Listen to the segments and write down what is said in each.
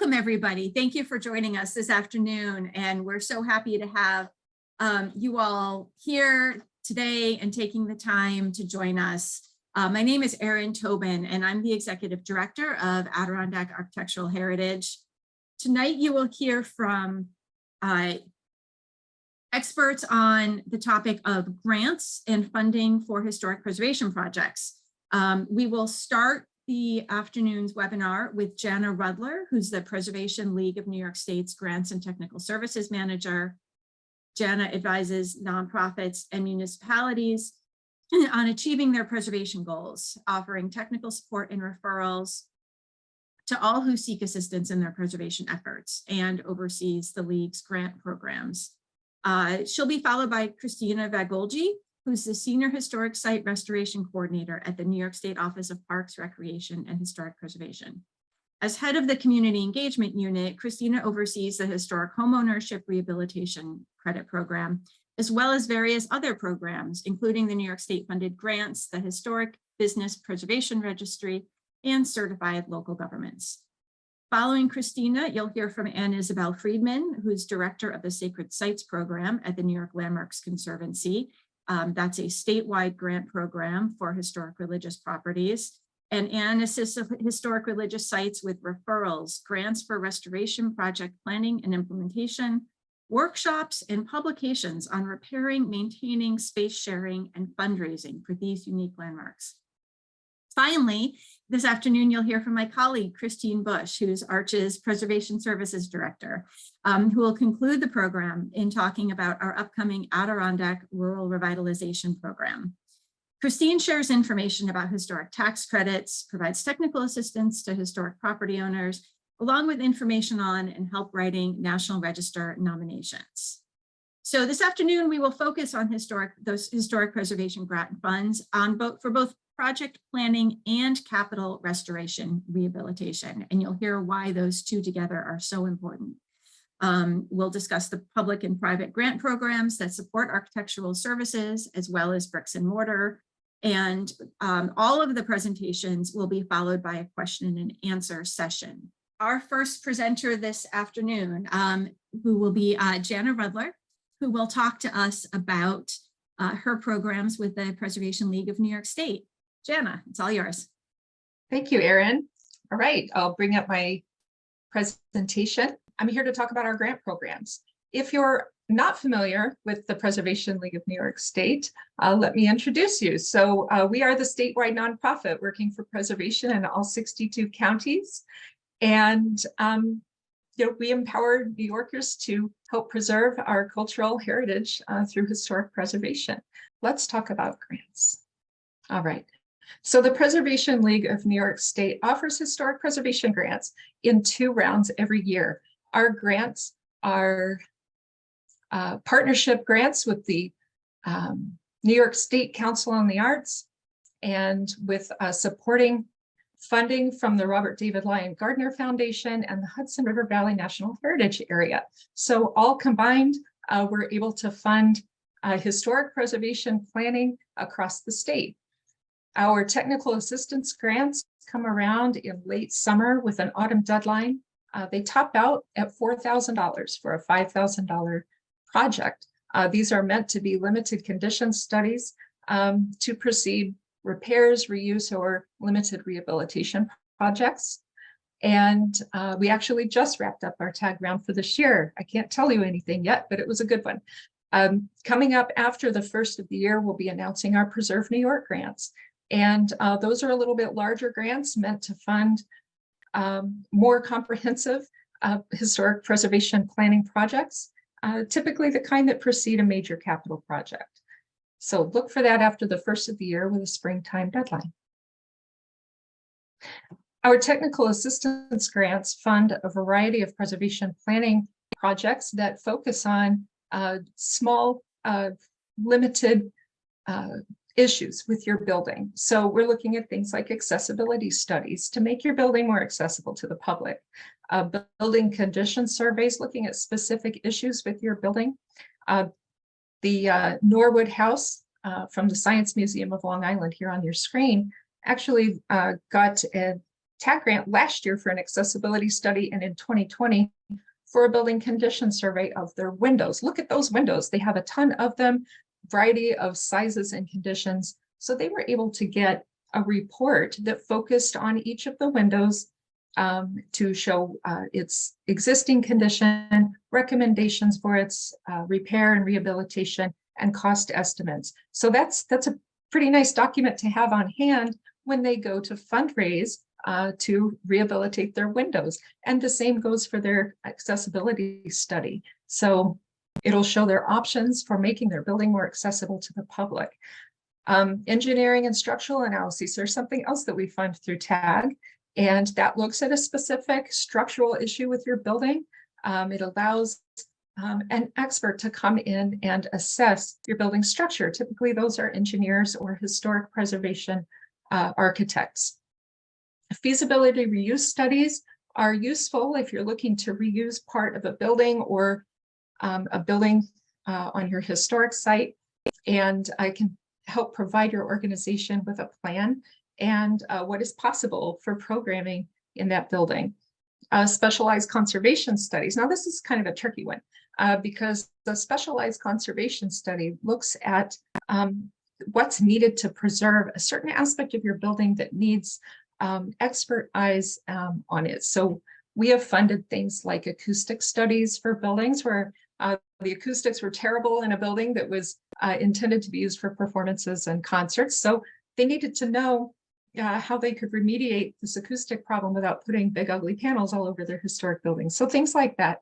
Welcome, everybody. Thank you for joining us this afternoon. And we're so happy to have you all here today and taking the time to join us. My name is Erin Tobin, and I'm the Executive Director of Adirondack Architectural Heritage. Tonight, you will hear from experts on the topic of grants and funding for historic preservation projects. We will start the afternoon's webinar with Janna Rudler, who's the Preservation League of New York State's Grants and Technical Services Manager. Janna advises nonprofits and municipalities on achieving their preservation goals, offering technical support and referrals to all who seek assistance in their preservation efforts, and oversees the League's grant programs. She'll be followed by Christina Vagvolgyi, who's the Senior Historic Site Restoration Coordinator at the New York State Office of Parks, Recreation, and Historic Preservation. As head of the Community Engagement Unit, Christina oversees the Historic Homeownership Rehabilitation Credit Program, as well as various other programs, including the New York State funded grants, the Historic Business Preservation Registry, and certified local governments. Following Christina, you'll hear from Ann-Isabel Friedman, who's Director of the Sacred Sites Program at the New York Landmarks Conservancy. That's a statewide grant program for historic religious properties. And Ann assists historic religious sites with referrals, grants for restoration project planning and implementation, workshops and publications on repairing, maintaining, space sharing, and fundraising for these unique landmarks. Finally, this afternoon, you'll hear from my colleague, Christine Bush, who's AARCH's Preservation Services Director, who will conclude the program in talking about our upcoming Adirondack Rural Revitalization Program. Christine shares information about historic tax credits, provides technical assistance to historic property owners, along with information on and help writing National Register nominations. So this afternoon, we will focus on those historic preservation grant funds for both project planning and capital restoration rehabilitation. And you'll hear why those two together are so important. We'll discuss the public and private grant programs that support architectural services, as well as bricks and mortar. And all of the presentations will be followed by a question and answer session. Our first presenter this afternoon, who will be Janna Rudler, who will talk to us about her programs with the Preservation League of New York State. Janna, it's all yours. Thank you, Erin. All right, I'll bring up my presentation. I'm here to talk about our grant programs. If you're not familiar with the Preservation League of New York State, let me introduce you. So we are the statewide nonprofit working for preservation in all 62 counties. And we empower New Yorkers to help preserve our cultural heritage through historic preservation. Let's talk about grants. All right. So the Preservation League of New York State offers historic preservation grants in 2 rounds every year. Our grants are partnership grants with the New York State Council on the Arts, and with supporting funding from the Robert David Lyon Gardner Foundation and the Hudson River Valley National Heritage Area. So all combined, we're able to fund historic preservation planning across the state. Our technical assistance grants come around in late summer with an autumn deadline. They top out at $4,000 for a $5,000 project. These are meant to be limited condition studies to proceed repairs, reuse, or limited rehabilitation projects. And we actually just wrapped up our tag round for this year. I can't tell you anything yet, but it was a good one. Coming up after the first of the year, we'll be announcing our Preserve New York grants. And those are a little bit larger grants meant to fund more comprehensive historic preservation planning projects, typically the kind that precede a major capital project. So look for that after the first of the year with a springtime deadline. Our technical assistance grants fund a variety of preservation planning projects that focus on small, limited issues with your building. So we're looking at things like accessibility studies to make your building more accessible to the public, building condition surveys, looking at specific issues with your building. The Norwood House from the Science Museum of Long Island here on your screen actually got TAG grant last year for an accessibility study, and in 2020 for a building condition survey of their windows. Look at those windows. They have a ton of them, variety of sizes and conditions. So they were able to get a report that focused on each of the windows to show its existing condition, recommendations for its repair and rehabilitation, and cost estimates. So that's a pretty nice document to have on hand when they go to fundraise to rehabilitate their windows. And the same goes for their accessibility study. So it'll show their options for making their building more accessible to the public. Engineering and structural analyses are something else that we fund through TAG, and that looks at a specific structural issue with your building. It allows an expert to come in and assess your building structure. Typically, those are engineers or historic preservation architects. Feasibility reuse studies are useful if you're looking to reuse part of a building or a building on your historic site, and I can help provide your organization with a plan and what is possible for programming in that building. Specialized conservation studies. Now, this is kind of a tricky one because the specialized conservation study looks at what's needed to preserve a certain aspect of your building that needs expert eyes on it. So we have funded things like acoustic studies for buildings where the acoustics were terrible in a building that was intended to be used for performances and concerts. So they needed to know how they could remediate this acoustic problem without putting big ugly panels all over their historic buildings. So things like that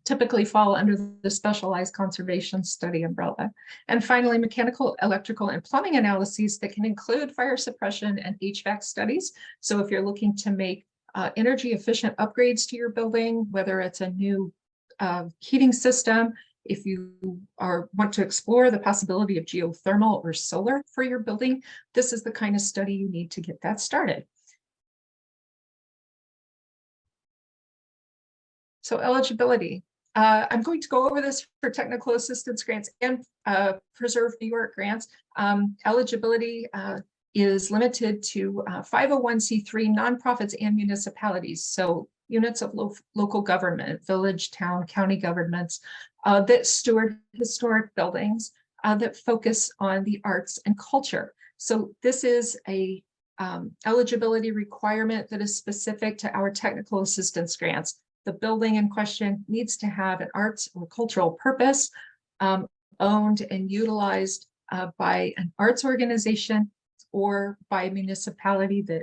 typically fall under the specialized conservation study umbrella. And finally, mechanical, electrical, and plumbing analyses that can include fire suppression and HVAC studies. So if you're looking to make energy efficient upgrades to your building, whether it's a new heating system, if you want to explore the possibility of geothermal or solar for your building, this is the kind of study you need to get that started. So eligibility. I'm going to go over this for technical assistance grants and Preserve New York grants. Eligibility is limited to 501c3 nonprofits and municipalities. So units of local government, village, town, county governments that steward historic buildings that focus on the arts and culture. So this is a eligibility requirement that is specific to our technical assistance grants. The building in question needs to have an arts or cultural purpose, owned and utilized by an arts organization or by a municipality that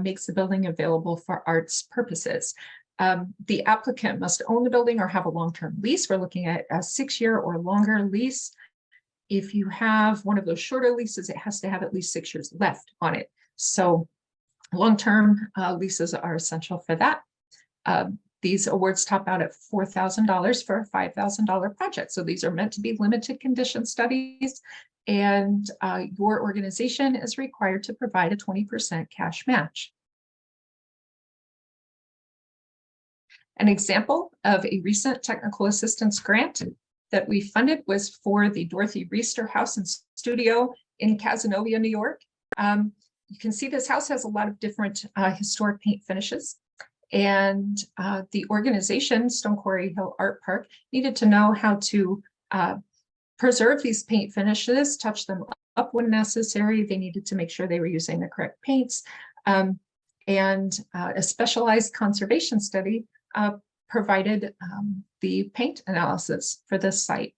makes the building available for arts purposes. The applicant must own the building or have a long-term lease. We're looking at a 6-year or longer lease. If you have one of those shorter leases, it has to have at least 6 years left on it. So long-term leases are essential for that. These awards top out at $4,000 for a $5,000 project. So these are meant to be limited condition studies, and your organization is required to provide a 20% cash match. An example of a recent technical assistance grant that we funded was for the Dorothy Reister House and Studio in Cazenovia, New York. You can see this house has a lot of different historic paint finishes. And the organization, Stone Quarry Hill Art Park, needed to know how to preserve these paint finishes, touch them up when necessary. They needed to make sure they were using the correct paints. And a specialized conservation study provided the paint analysis for this site.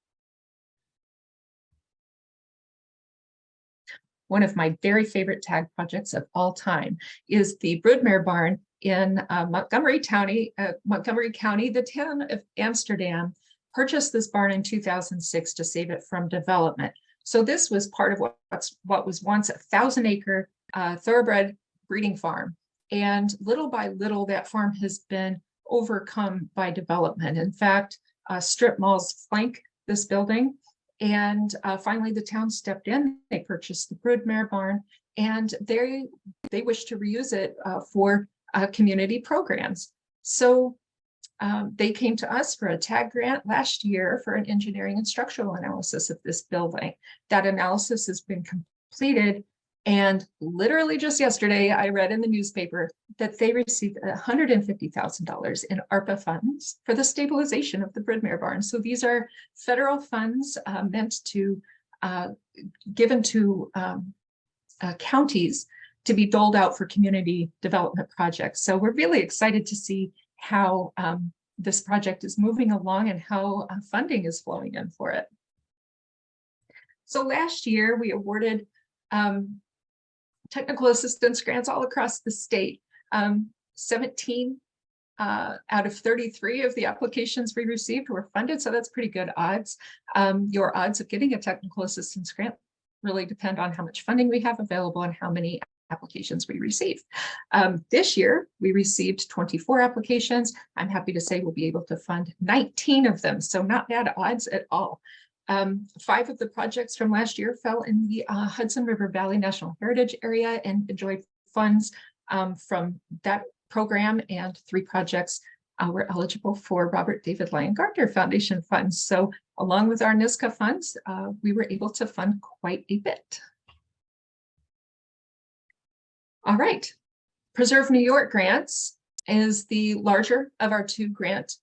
One of my very favorite TAG projects of all time is the Broodmare Barn in Montgomery County. The town of Amsterdam purchased this barn in 2006 to save it from development. So this was part of what was once a 1,000-acre thoroughbred breeding farm. And little by little, that farm has been overcome by development. In fact, strip malls flank this building. And finally, the town stepped in. They purchased the Broodmare Barn, and they wish to reuse it for community programs. So they came to us for a TAG grant last year for an engineering and structural analysis of this building. That analysis has been completed And literally just yesterday, I read in the newspaper that they received $150,000 in ARPA funds for the stabilization of the Bridmere barn. So these are federal funds meant to given to counties to be doled out for community development projects. So we're really excited to see how this project is moving along and how funding is flowing in for it. So last year we awarded technical assistance grants all across the state. 17 out of 33 of the applications we received were funded, so that's pretty good odds. Your odds of getting a technical assistance grant really depend on how much funding we have available and how many applications we receive. This year, we received 24 applications. I'm happy to say we'll be able to fund 19 of them, so not bad odds at all. 5 of the projects from last year fell in the Hudson River Valley National Heritage area and enjoyed funds from that program, and 3 projects were eligible for Robert David Lyon Gardner Foundation funds. So along with our NISCA funds, we were able to fund quite a bit. All right, Preserve New York Grants is the larger of our 2 grant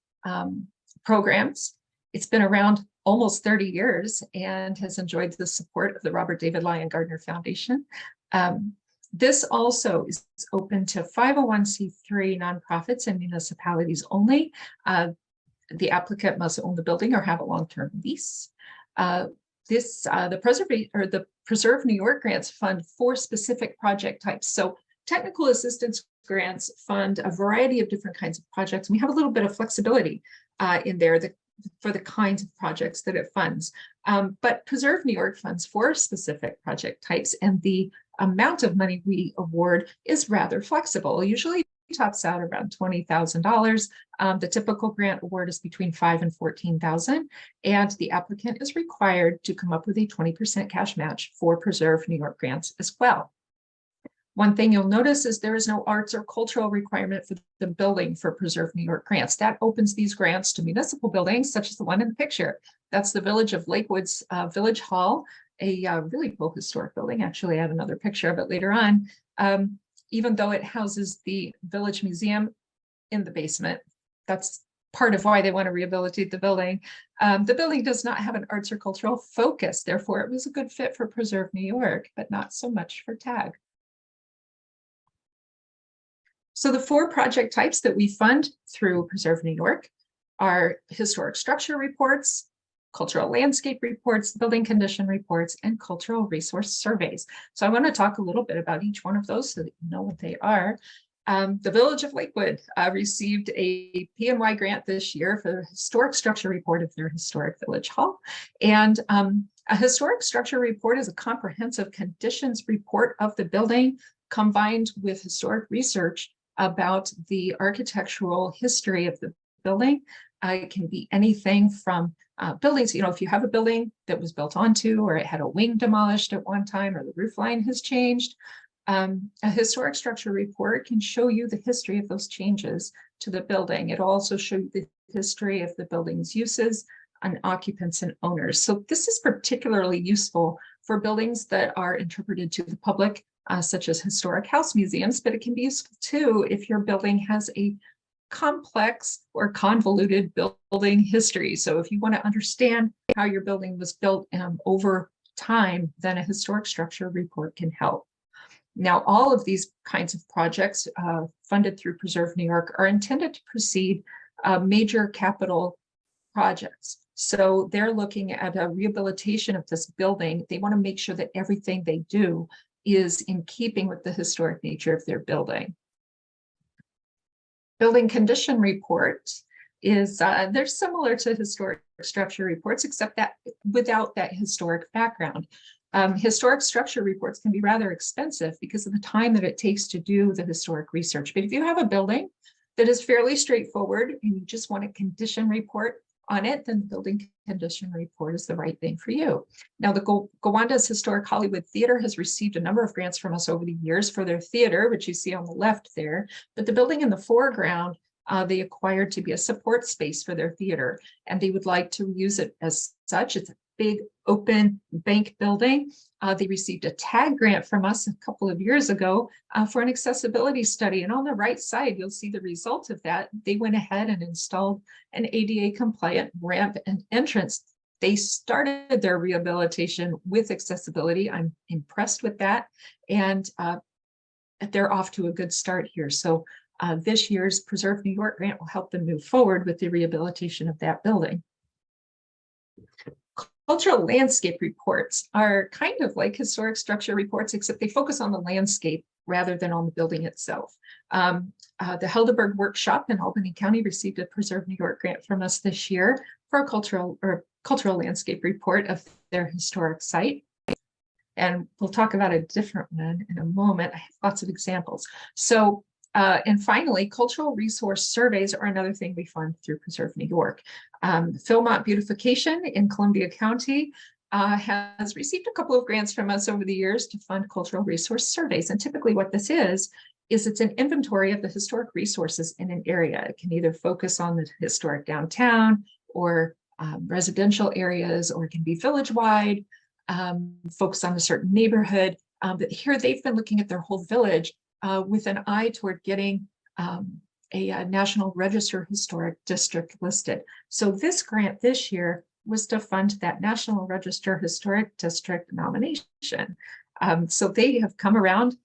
programs. It's been around almost 30 years and has enjoyed the support of the Robert David Lyon Gardner Foundation. This also is open to 501c3 nonprofits and municipalities only. The applicant must own the building or have a long-term lease. The Preserve New York grants fund 4 specific project types. So technical assistance grants fund a variety of different kinds of projects. We have a little bit of flexibility in there for the kinds of projects that it funds. But Preserve New York funds 4 specific project types, and the amount of money we award is rather flexible. Usually tops out around $20,000. The typical grant award is between $5,000 and $14,000, and the applicant is required to come up with a 20% cash match for Preserve New York grants as well. One thing you'll notice is there is no arts or cultural requirement for the building for Preserve New York grants. That opens these grants to municipal buildings, such as the one in the picture. That's the Village of Lakewood's Village Hall, a really cool historic building. Actually, I have another picture of it later on. Even though it houses the Village Museum in the basement, that's part of why they want to rehabilitate the building. The building does not have an arts or cultural focus. Therefore, it was a good fit for Preserve New York, but not so much for TAG. So the 4 project types that we fund through Preserve New York are historic structure reports, cultural landscape reports, building condition reports, and cultural resource surveys. So I want to talk a little bit about each one of those so that you know what they are. The Village of Lakewood received a PNY grant this year for the historic structure report of their historic village hall. And a historic structure report is a comprehensive conditions report of the building combined with historic research about the architectural history of the building. It can be anything from buildings, if you have a building that was built onto, or it had a wing demolished at one time, or the roof line has changed. A historic structure report can show you the history of those changes to the building. It also shows you the history of the building's uses and occupants and owners. So this is particularly useful for buildings that are interpreted to the public, such as historic house museums, but it can be useful too if your building has a complex or convoluted building history. So if you want to understand how your building was built over time, then a historic structure report can help. Now, all of these kinds of projects funded through Preserve New York are intended to precede major capital projects. So they're looking at a rehabilitation of this building. They want to make sure that everything they do is in keeping with the historic nature of their building. Building condition report is, they're similar to historic structure reports, except that without that historic background. Historic structure reports can be rather expensive because of the time that it takes to do the historic research. But if you have a building that is fairly straightforward and you just want a condition report on it, then the building condition report is the right thing for you. Now, the Gowanda's Historic Hollywood Theater has received a number of grants from us over the years for their theater, which you see on the left there. But the building in the foreground, they acquired to be a support space for their theater, and they would like to use it as such. It's a big open bank building. They received a TAG grant from us a couple of years ago for an accessibility study. And on the right side, you'll see the result of that. They went ahead and installed an ADA compliant ramp and entrance. They started their rehabilitation with accessibility. I'm impressed with that. And they're off to a good start here. So this year's Preserve New York grant will help them move forward with the rehabilitation of that building. Cultural landscape reports are kind of like historic structure reports, except they focus on the landscape rather than on the building itself. The Helderberg Workshop in Albany County received a Preserve New York grant from us this year for a cultural landscape report of their historic site. And we'll talk about a different one in a moment. I have lots of examples. So, and finally, cultural resource surveys are another thing we fund through Preserve New York. Philmont Beautification in Columbia County has received a couple of grants from us over the years to fund cultural resource surveys. And typically what this is it's an inventory of the historic resources in an area. It can either focus on the historic downtown or residential areas, or it can be village-wide, focus on a certain neighborhood. But here they've been looking at their whole village with an eye toward getting a National Register Historic District listed. So this grant this year was to fund that National Register Historic District nomination. So they have come around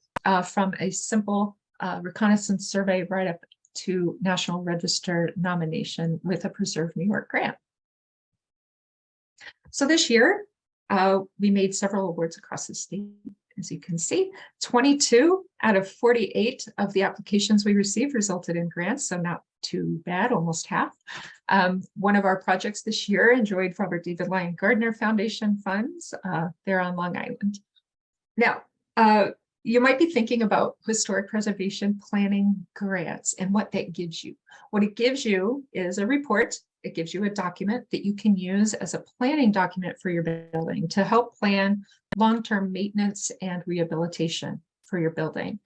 from a simple reconnaissance survey right up to National Register nomination with a Preserve New York grant. So this year, we made several awards across the state. As you can see, 22 out of 48 of the applications we received resulted in grants, so not too bad, almost half. One of our projects this year enjoyed Robert David Lyon Gardner Foundation funds. They're on Long Island. Now, you might be thinking about historic preservation planning grants and what that gives you. What it gives you is a report. It gives you a document that you can use as a planning document for your building to help plan long-term maintenance and rehabilitation for your building.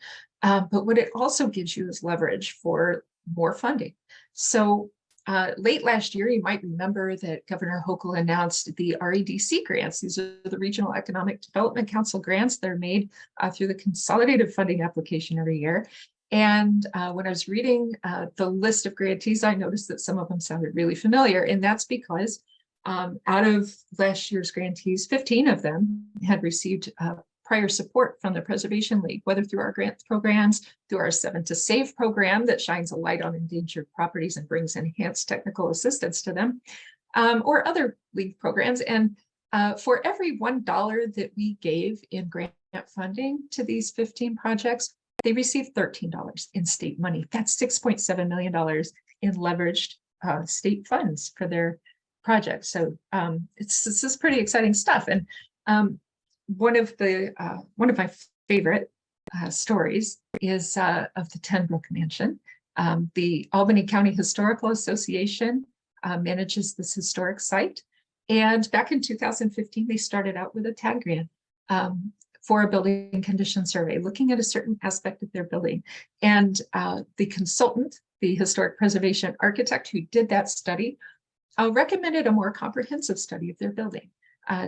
But what it also gives you is leverage for more funding. So late last year, you might remember that Governor Hochul announced the REDC grants. These are the Regional Economic Development Council grants. They're made through the consolidated funding application every year. And when I was reading the list of grantees, I noticed that some of them sounded really familiar. And that's because out of last year's grantees, 15 of them had received prior support from the Preservation League, whether through our grant programs, through our 7 to Save program that shines a light on endangered properties and brings enhanced technical assistance to them, or other league programs. And for every $1 that we gave in grant funding to these 15 projects, they received $13 in state money. That's $6.7 million in leveraged state funds for their projects. So this is pretty exciting stuff. And one of my favorite stories is of the Ten Brook Mansion. The Albany County Historical Association manages this historic site. And back in 2015, they started out with a TAG grant for a building condition survey, looking at a certain aspect of their building. And the consultant, the historic preservation architect who did that study, recommended a more comprehensive study of their building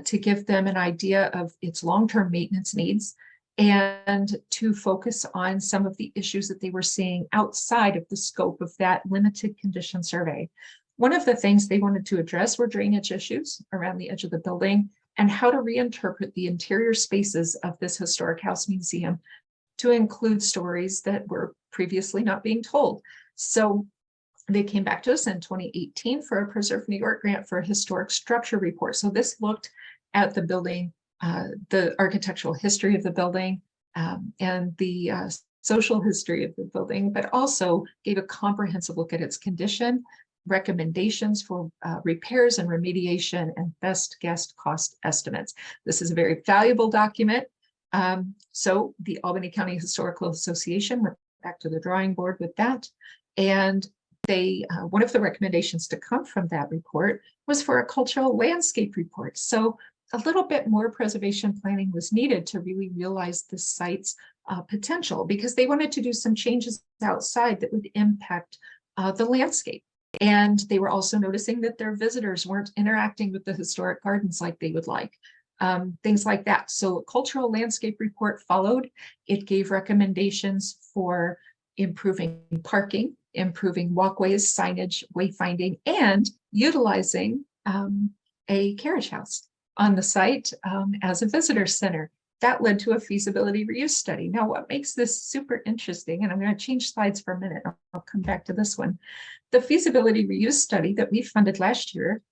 to give them an idea of its long-term maintenance needs and to focus on some of the issues that they were seeing outside of the scope of that limited condition survey. One of the things they wanted to address were drainage issues around the edge of the building and how to reinterpret the interior spaces of this historic house museum to include stories that were previously not being told. So they came back to us in 2018 for a Preserve New York grant for a historic structure report. So this looked at the building, the architectural history of the building, and the social history of the building, but also gave a comprehensive look at its condition, recommendations for repairs and remediation, and best guess cost estimates. This is a very valuable document. So the Albany County Historical Association went back to the drawing board with that. And they, one of the recommendations to come from that report was for a cultural landscape report. So a little bit more preservation planning was needed to really realize the site's potential, because they wanted to do some changes outside that would impact the landscape. And they were also noticing that their visitors weren't interacting with the historic gardens like they would like. Things like that. So a cultural landscape report followed. It gave recommendations for improving parking, improving walkways, signage, wayfinding, and utilizing a carriage house on the site as a visitor center. That led to a feasibility reuse study. Now, what makes this super interesting, and I'm going to change slides for a minute, I'll come back to this one. The feasibility reuse study that we funded last year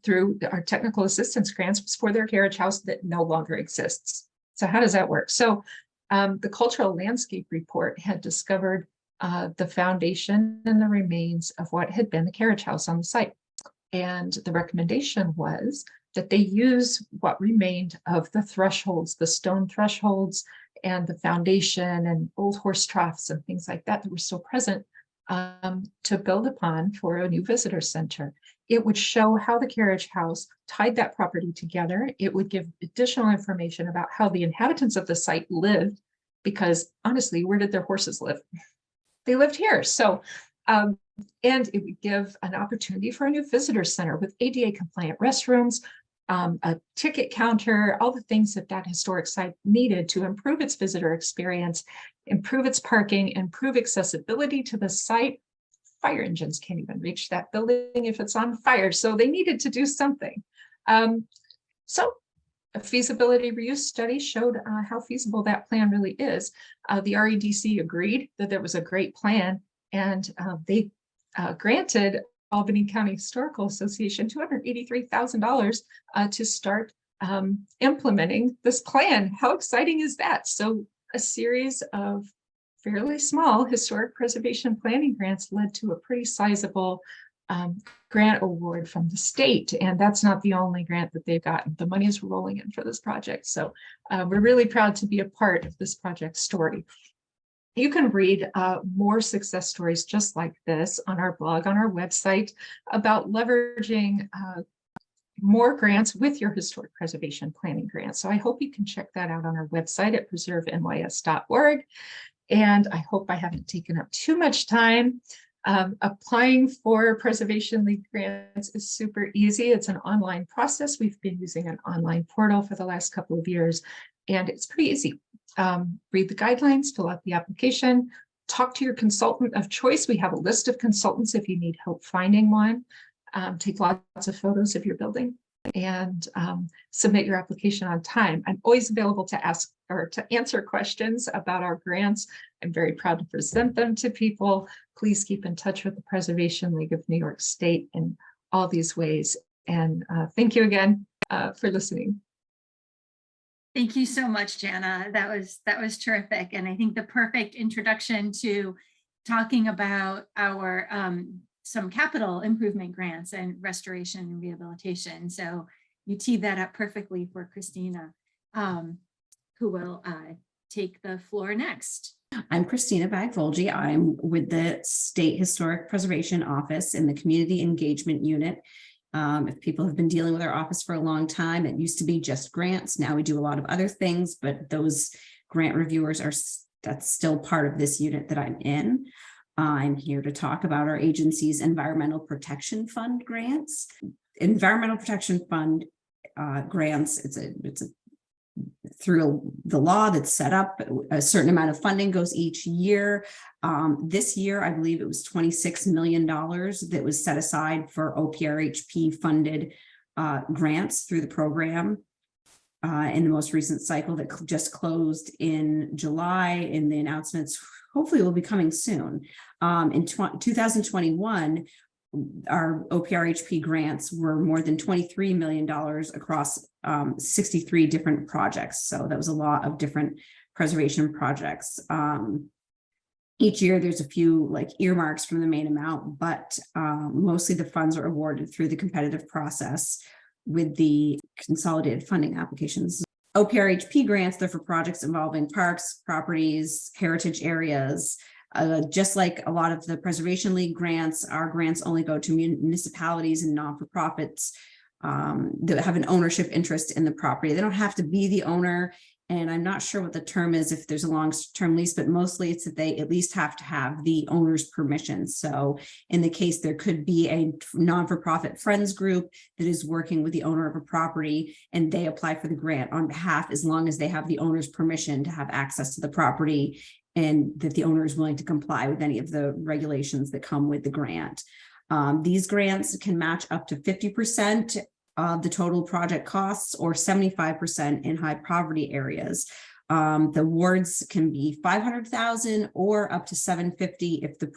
through our technical assistance grants was for their carriage house that no longer exists. So how does that work? So the cultural landscape report had discovered the foundation and the remains of what had been the carriage house on the site. And the recommendation was that they use what remained of the thresholds, the stone thresholds, and the foundation and old horse troughs and things like that that were still present to build upon for a new visitor center. It would show how the carriage house tied that property together. It would give additional information about how the inhabitants of the site lived, because honestly, where did their horses live? They lived here. So, and it would give an opportunity for a new visitor center with ADA compliant restrooms, a ticket counter, all the things that that historic site needed to improve its visitor experience, improve its parking, improve accessibility to the site. Fire engines can't even reach that building if it's on fire, so they needed to do something. So a feasibility reuse study showed how feasible that plan really is. The REDC agreed that there was a great plan, and they granted Albany County Historical Association $283,000 to start implementing this plan. How exciting is that? So a series of fairly small historic preservation planning grants led to a pretty sizable grant award from the state. And that's not the only grant that they've gotten. The money is rolling in for this project. So we're really proud to be a part of this project story. You can read more success stories just like this on our blog, on our website, about leveraging more grants with your historic preservation planning grants. So I hope you can check that out on our website at preservenys.org. And I hope I haven't taken up too much time. Applying for Preservation League grants is super easy. It's an online process. We've been using an online portal for the last couple of years, and it's pretty easy. Read the guidelines, fill out the application, talk to your consultant of choice. We have a list of consultants if you need help finding one. Take lots of photos of your building and submit your application on time. I'm always available to ask or to answer questions about our grants. I'm very proud to present them to people. Please keep in touch with the Preservation League of New York State in all these ways. And thank you again for listening. Thank you so much, Janna. That was terrific. And I think the perfect introduction to talking about our some capital improvement grants and restoration and rehabilitation. So you teed that up perfectly for Christina, who will take the floor next. I'm Christina Vagvolgyi. I'm with the State Historic Preservation Office in the Community Engagement Unit. If people have been dealing with our office for a long time, it used to be just grants. Now we do a lot of other things, but those grant reviewers that's still part of this unit that I'm in. I'm here to talk about our agency's Environmental Protection Fund grants. Environmental Protection Fund grants, it's through the law that's set up. A certain amount of funding goes each year. This year, I believe it was $26 million that was set aside for OPRHP funded grants through the program. In the most recent cycle that just closed in July, and the announcements hopefully will be coming soon. In 2021, our OPRHP grants were more than $23 million across 63 different projects. So that was a lot of different preservation projects. Each year there's a few like earmarks from the main amount, but mostly the funds are awarded through the competitive process with the consolidated funding applications. OPRHP grants, they're for projects involving parks, properties, heritage areas. Just like a lot of the Preservation League grants, our grants only go to municipalities and non-for-profits that have an ownership interest in the property. They don't have to be the owner, And I'm not sure what the term is if there's a long-term lease, but mostly it's that they at least have to have the owner's permission. So in the case, there could be a non-for-profit friends group that is working with the owner of a property, and they apply for the grant on behalf, as long as they have the owner's permission to have access to the property and that the owner is willing to comply with any of the regulations that come with the grant. These grants can match up to 50% of the total project costs or 75% in high poverty areas. The awards can be $500,000 or up to $750,000 if the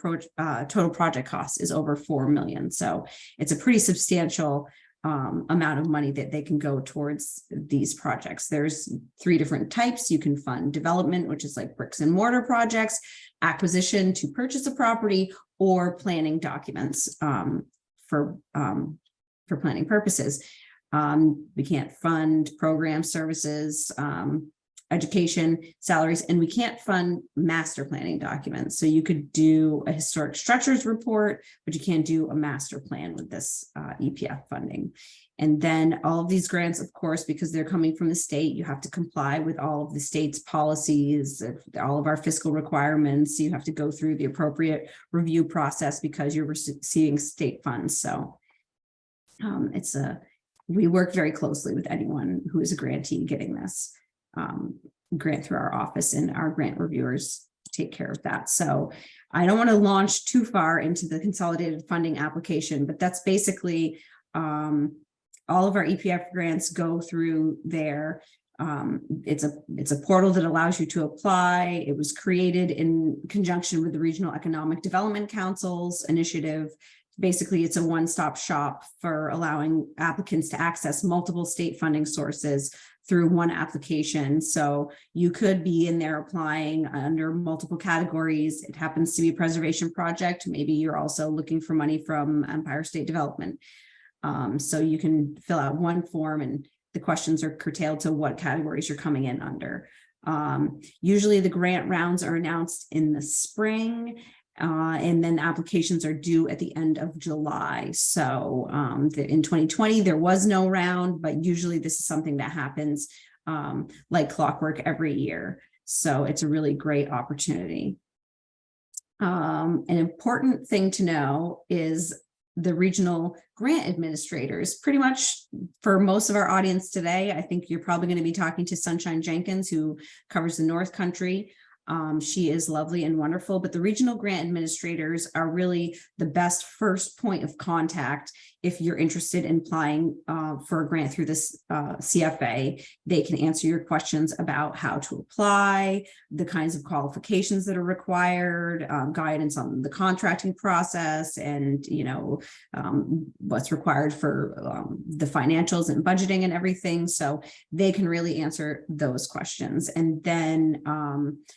total project cost is over $4 million. So it's a pretty substantial amount of money that they can go towards these projects. There's 3 different types. You can fund development, which is like bricks and mortar projects, acquisition to purchase a property, or planning documents for planning purposes. We can't fund program services, education, salaries, and we can't fund master planning documents. So you could do a historic structures report, but you can't do a master plan with this EPF funding. And then all of these grants, of course, because they're coming from the state, you have to comply with all of the state's policies, all of our fiscal requirements. You have to go through the appropriate review process because you're receiving state funds. So we work very closely with anyone who is a grantee getting this grant through our office, and our grant reviewers take care of that. So I don't want to launch too far into the consolidated funding application, but that's basically all of our EPF grants go through there. It's a portal that allows you to apply. It was created in conjunction with the Regional Economic Development Council's initiative. Basically, it's a one-stop shop for allowing applicants to access multiple state funding sources through one application. So you could be in there applying under multiple categories. It happens to be a preservation project. Maybe you're also looking for money from Empire State Development. So you can fill out one form and the questions are curtailed to what categories you're coming in under. Usually the grant rounds are announced in the spring. And then applications are due at the end of July. So in 2020, there was no round, but usually this is something that happens like clockwork every year. So it's a really great opportunity. An important thing to know is the regional grant administrators. Pretty much for most of our audience today, I think you're probably going to be talking to Sunshine Jenkins, who covers the North Country. She is lovely and wonderful, but the regional grant administrators are really the best first point of contact if you're interested in applying for a grant through this CFA. They can answer your questions about how to apply, the kinds of qualifications that are required, guidance on the contracting process, and what's required for the financials and budgeting and everything. So they can really answer those questions. And then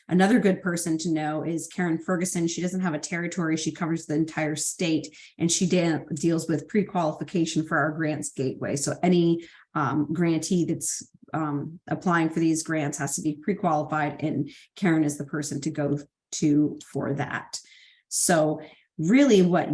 another good person to know is Karen Ferguson. She doesn't have a territory. She covers the entire state, and she deals with pre-qualification for our grants gateway. So any grantee that's applying for these grants has to be pre-qualified, and Karen is the person to go to for that. So really what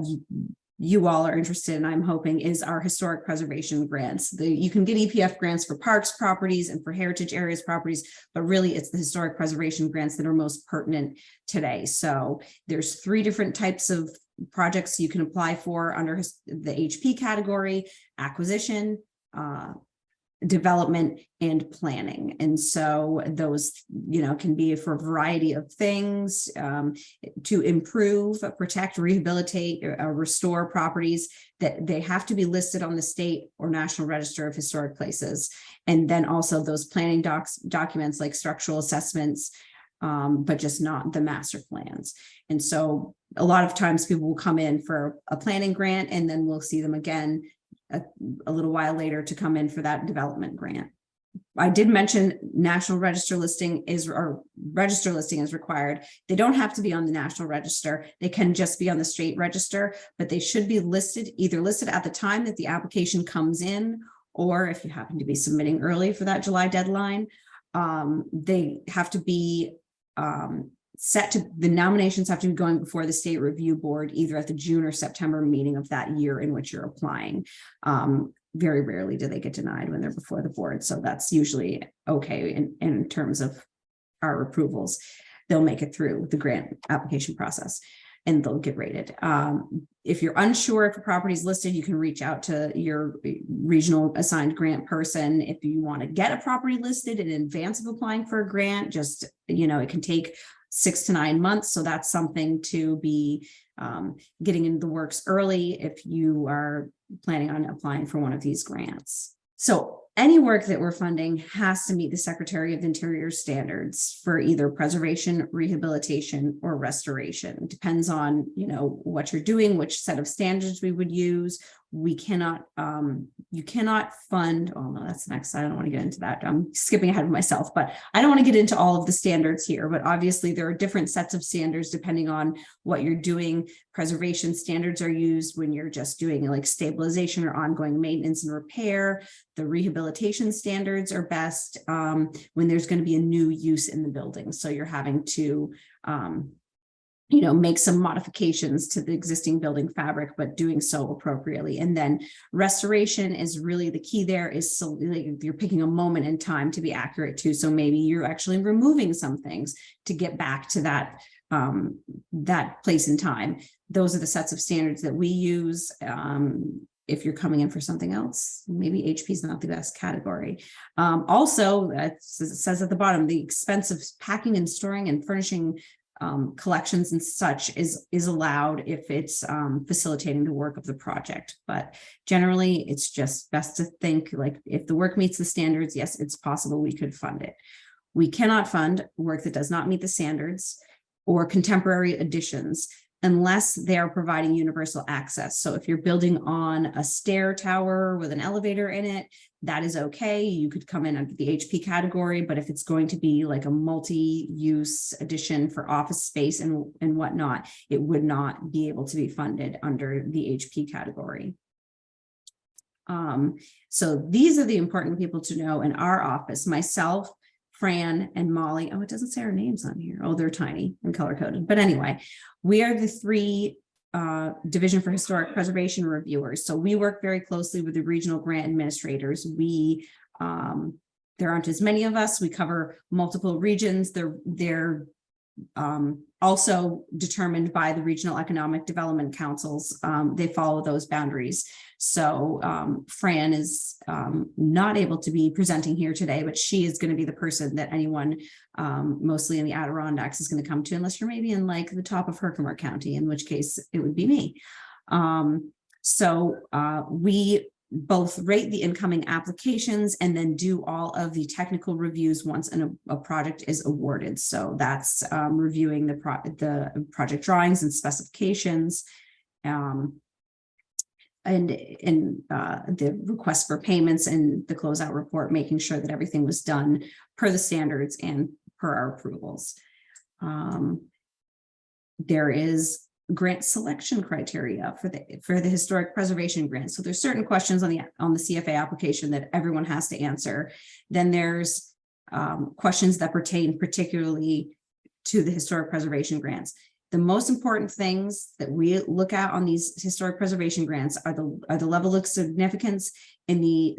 you all are interested in, I'm hoping, is our historic preservation grants. You can get EPF grants for parks properties and for heritage areas properties, but really it's the historic preservation grants that are most pertinent today. So there's 3 different types of projects you can apply for under the HP category: acquisition, development, and planning. And so those, can be for a variety of things to improve, protect, rehabilitate, restore properties. That they have to be listed on the state or national register of historic places. And then also those planning documents like structural assessments, but just not the master plans. And so a lot of times people will come in for a planning grant, and then we'll see them again a little while later to come in for that development grant. I did mention national register listing is required. They don't have to be on the national register. They can just be on the state register, but they should be either listed at the time that the application comes in, or if you happen to be submitting early for that July deadline, they have to be the nominations have to be going before the state review board, either at the June or September meeting of that year in which you're applying. very rarely do they get denied when they're before the board. So that's usually okay in terms of our approvals. They'll make it through the grant application process and they'll get rated. If you're unsure if a property is listed, you can reach out to your regional assigned grant person. If you want to get a property listed in advance of applying for a grant, just, it can take 6 to 9 months. So that's something to be getting into the works early if you are planning on applying for one of these grants. So any work that we're funding has to meet the Secretary of Interior standards for either preservation, rehabilitation, or restoration. It depends on, what you're doing, which set of standards we would use. We cannot, you cannot fund, oh no, that's next. I don't want to get into that. I'm skipping ahead of myself, but I don't want to get into all of the standards here, but obviously there are different sets of standards depending on what you're doing. Preservation standards are used when you're just doing like stabilization or ongoing maintenance and repair. The rehabilitation standards are best when there's going to be a new use in the building. So you're having to, make some modifications to the existing building fabric, but doing so appropriately. And then restoration is really the key there is so like you're picking a moment in time to be accurate too. So maybe you're actually removing some things to get back to that, that place in time. Those are the sets of standards that we use. If you're coming in for something else, maybe HP is not the best category. Also, it says at the bottom, the expense of packing and storing and furnishing collections and such is allowed if it's facilitating the work of the project. But generally, it's just best to think like if the work meets the standards, yes, it's possible we could fund it. We cannot fund work that does not meet the standards or contemporary additions unless they are providing universal access. So if you're building on a stair tower with an elevator in it, that is okay. You could come in under the HP category, but if it's going to be like a multi-use addition for office space and whatnot, it would not be able to be funded under the HP category. So these are the important people to know in our office. Myself, Fran, and Molly. Oh, it doesn't say our names on here. Oh, they're tiny and color coded. But anyway, we are the 3 Division for Historic Preservation reviewers. So we work very closely with the regional grant administrators. We there aren't as many of us. We cover multiple regions. They're also determined by the regional economic development councils. They follow those boundaries. So Fran is not able to be presenting here today, but she is going to be the person that anyone mostly in the Adirondacks is going to come to, unless you're maybe in like the top of Herkimer County, in which case it would be me. We both rate the incoming applications and then do all of the technical reviews once a project is awarded. So that's reviewing the project drawings and specifications, and the request for payments and the closeout report, making sure that everything was done per the standards and per our approvals. There is grant selection criteria for the historic preservation grant. So there's certain questions on the CFA application that everyone has to answer. Then there's questions that pertain particularly to the historic preservation grants. The most important things that we look at on these historic preservation grants are the level of significance and the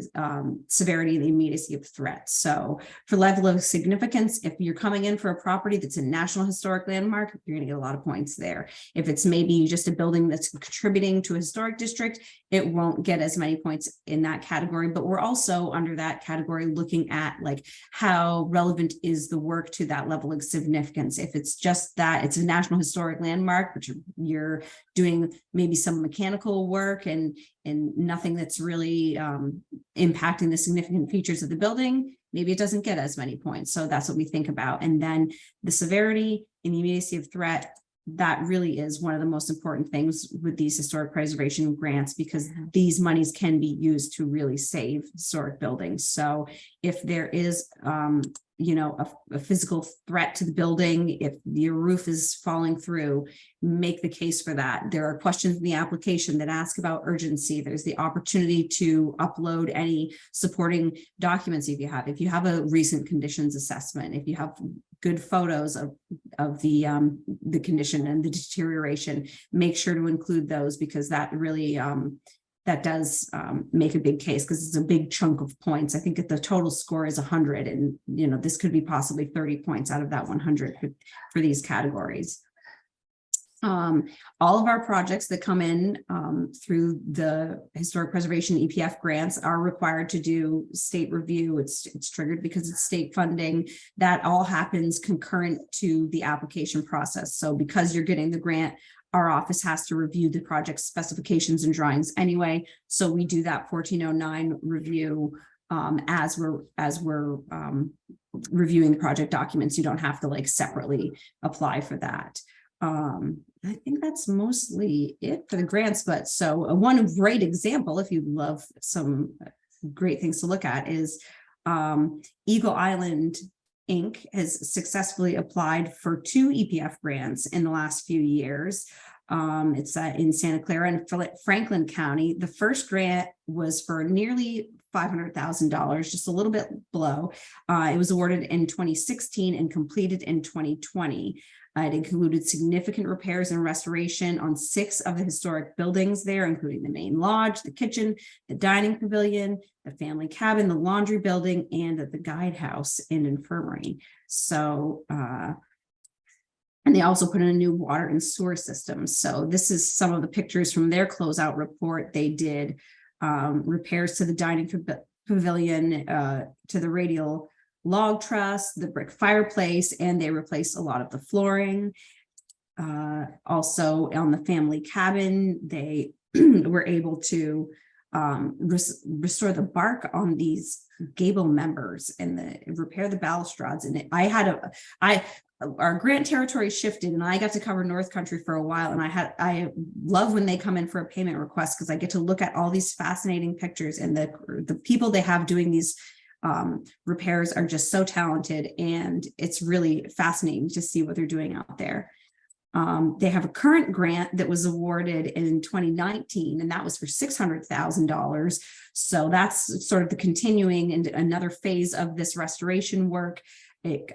severity and the immediacy of threat. So for level of significance, if you're coming in for a property that's a National Historic Landmark, you're going to get a lot of points there. If it's maybe just a building that's contributing to a historic district, it won't get as many points in that category. But we're also under that category looking at like how relevant is the work to that level of significance. If it's just that it's a National Historic Landmark, which you're doing maybe some mechanical work and nothing that's really impacting the significant features of the building, maybe it doesn't get as many points. So that's what we think about. And then the severity and the immediacy of threat, that really is one of the most important things with these historic preservation grants, because these monies can be used to really save historic buildings. So if there is a physical threat to the building, if your roof is falling through, make the case for that. There are questions in the application that ask about urgency. There's the opportunity to upload any supporting documents if you have a recent conditions assessment, if you have good photos of the condition and the deterioration, make sure to include those, because that really that does make a big case because it's a big chunk of points. I think if the total score is 100, and this could be possibly 30 points out of that 100 for these categories. All of our projects that come in through the Historic Preservation EPF grants are required to do state review. It's triggered because it's state funding. That all happens concurrent to the application process. So because you're getting the grant, our office has to review the project specifications and drawings anyway. So we do that 1409 review as we're reviewing the project documents. You don't have to separately apply for that. I think that's mostly it for the grants, but so one great example, if you love some great things to look at, is Eagle Island Inc. has successfully applied for 2 EPF grants in the last few years. It's in Santa Clara and Franklin County. The first grant was for nearly $500,000, just a little bit below. It was awarded in 2016 and completed in 2020. It included significant repairs and restoration on 6 of the historic buildings there, including the main lodge, the kitchen, the dining pavilion, the family cabin, the laundry building, and the guide house and infirmary. So, and they also put in a new water and sewer system. So this is some of the pictures from their closeout report. They did repairs to the dining pavilion, to the radial log truss, the brick fireplace, and they replaced a lot of the flooring. Also on the family cabin, they were able to restore the bark on these gable members and repair the balustrades. And our grant territory shifted and I got to cover North Country for a while. And I love when they come in for a payment request because I get to look at all these fascinating pictures, and the people they have doing these repairs are just so talented, and it's really fascinating to see what they're doing out there. They have a current grant that was awarded in 2019, and that was for $600,000. So that's sort of the continuing and another phase of this restoration work. It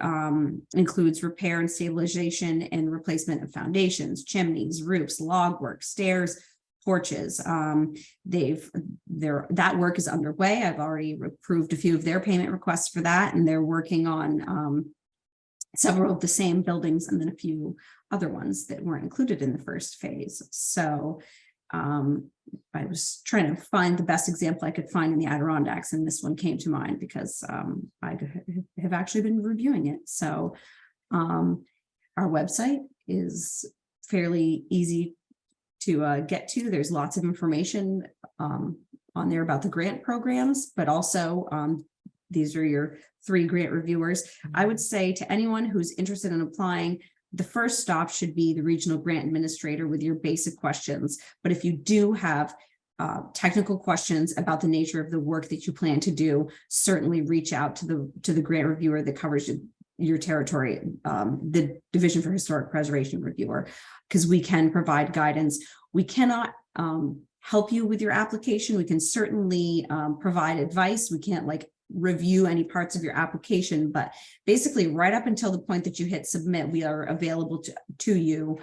includes repair and stabilization and replacement of foundations, chimneys, roofs, log work, stairs, porches. That work is underway. I've already approved a few of their payment requests for that, and they're working on several of the same buildings and then a few other ones that weren't included in the first phase. So I was trying to find the best example I could find in the Adirondacks, and this one came to mind because I have actually been reviewing it. So our website is fairly easy to get to. There's lots of information on there about the grant programs, but also these are your 3 grant reviewers. I would say to anyone who's interested in applying, the first stop should be the regional grant administrator with your basic questions. But if you do have technical questions about the nature of the work that you plan to do, certainly reach out to the grant reviewer that covers your territory, the Division for Historic Preservation Reviewer, because we can provide guidance. We cannot help you with your application. We can certainly provide advice. We can't review any parts of your application, but basically right up until the point that you hit submit, we are available to you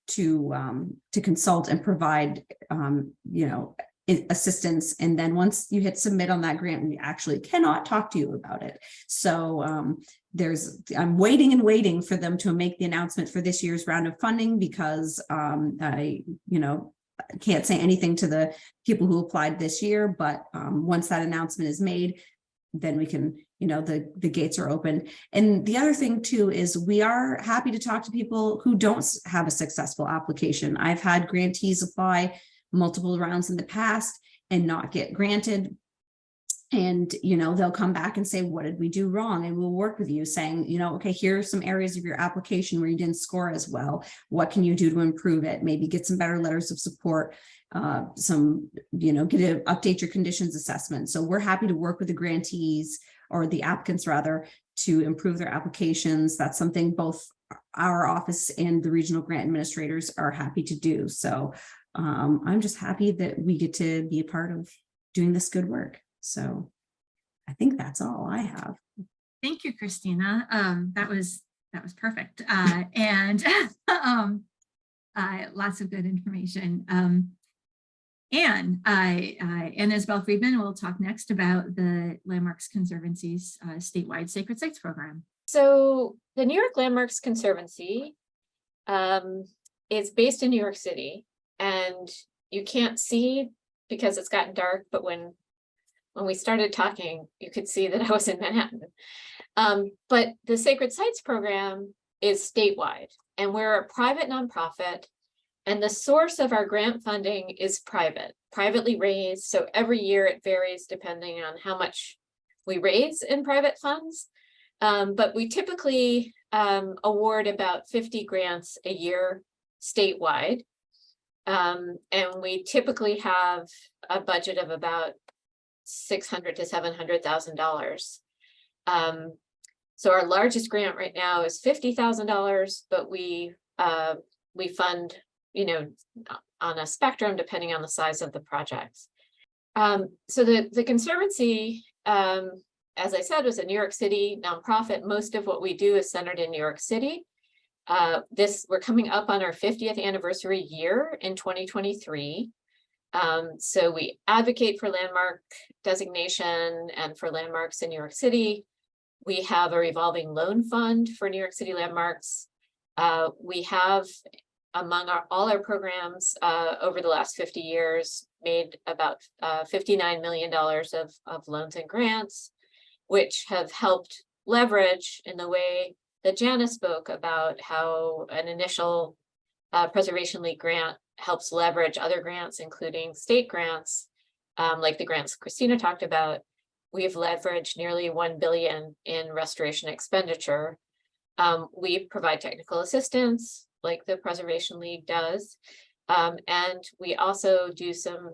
to consult and provide assistance. And then once you hit submit on that grant, we actually cannot talk to you about it. So I'm waiting for them to make the announcement for this year's round of funding, because I can't say anything to the people who applied this year, but once that announcement is made, then we can, the gates are open. And the other thing too is we are happy to talk to people who don't have a successful application. I've had grantees apply multiple rounds in the past and not get granted. And, they'll come back and say, what did we do wrong? And we'll work with you saying, okay, here are some areas of your application where you didn't score as well. What can you do to improve it? Maybe get some better letters of support, update your conditions assessment. So we're happy to work with the grantees, or the applicants rather, to improve their applications. That's something both our office and the regional grant administrators are happy to do. So I'm just happy that we get to be a part of doing this good work. So I think that's all I have. Thank you, Christina. That was perfect. And lots of good information. Ann-Isabel Friedman will talk next about the Landmarks Conservancy's statewide Sacred Sites program. So the New York Landmarks Conservancy is based in New York City, and you can't see because it's gotten dark, but when we started talking, you could see that I was in Manhattan. But the Sacred Sites program is statewide, and we're a private nonprofit, and the source of our grant funding is privately raised. So every year it varies depending on how much we raise in private funds. But we typically award about 50 grants a year statewide. And we typically have a budget of about $600,000 to $700,000. So our largest grant right now is $50,000, but we fund, on a spectrum depending on the size of the projects. So the Conservancy, as I said, was a New York City nonprofit. Most of what we do is centered in New York City. We're coming up on our 50th anniversary year in 2023. So we advocate for landmark designation and for landmarks in New York City. We have a revolving loan fund for New York City landmarks. We have, among all our programs over the last 50 years, made about $59 million of loans and grants, which have helped leverage in the way that Janna spoke about how an initial Preservation League grant helps leverage other grants, including state grants, like the grants Christina talked about. We've leveraged nearly $1 billion in restoration expenditure. We provide technical assistance like the Preservation League does. And we also do some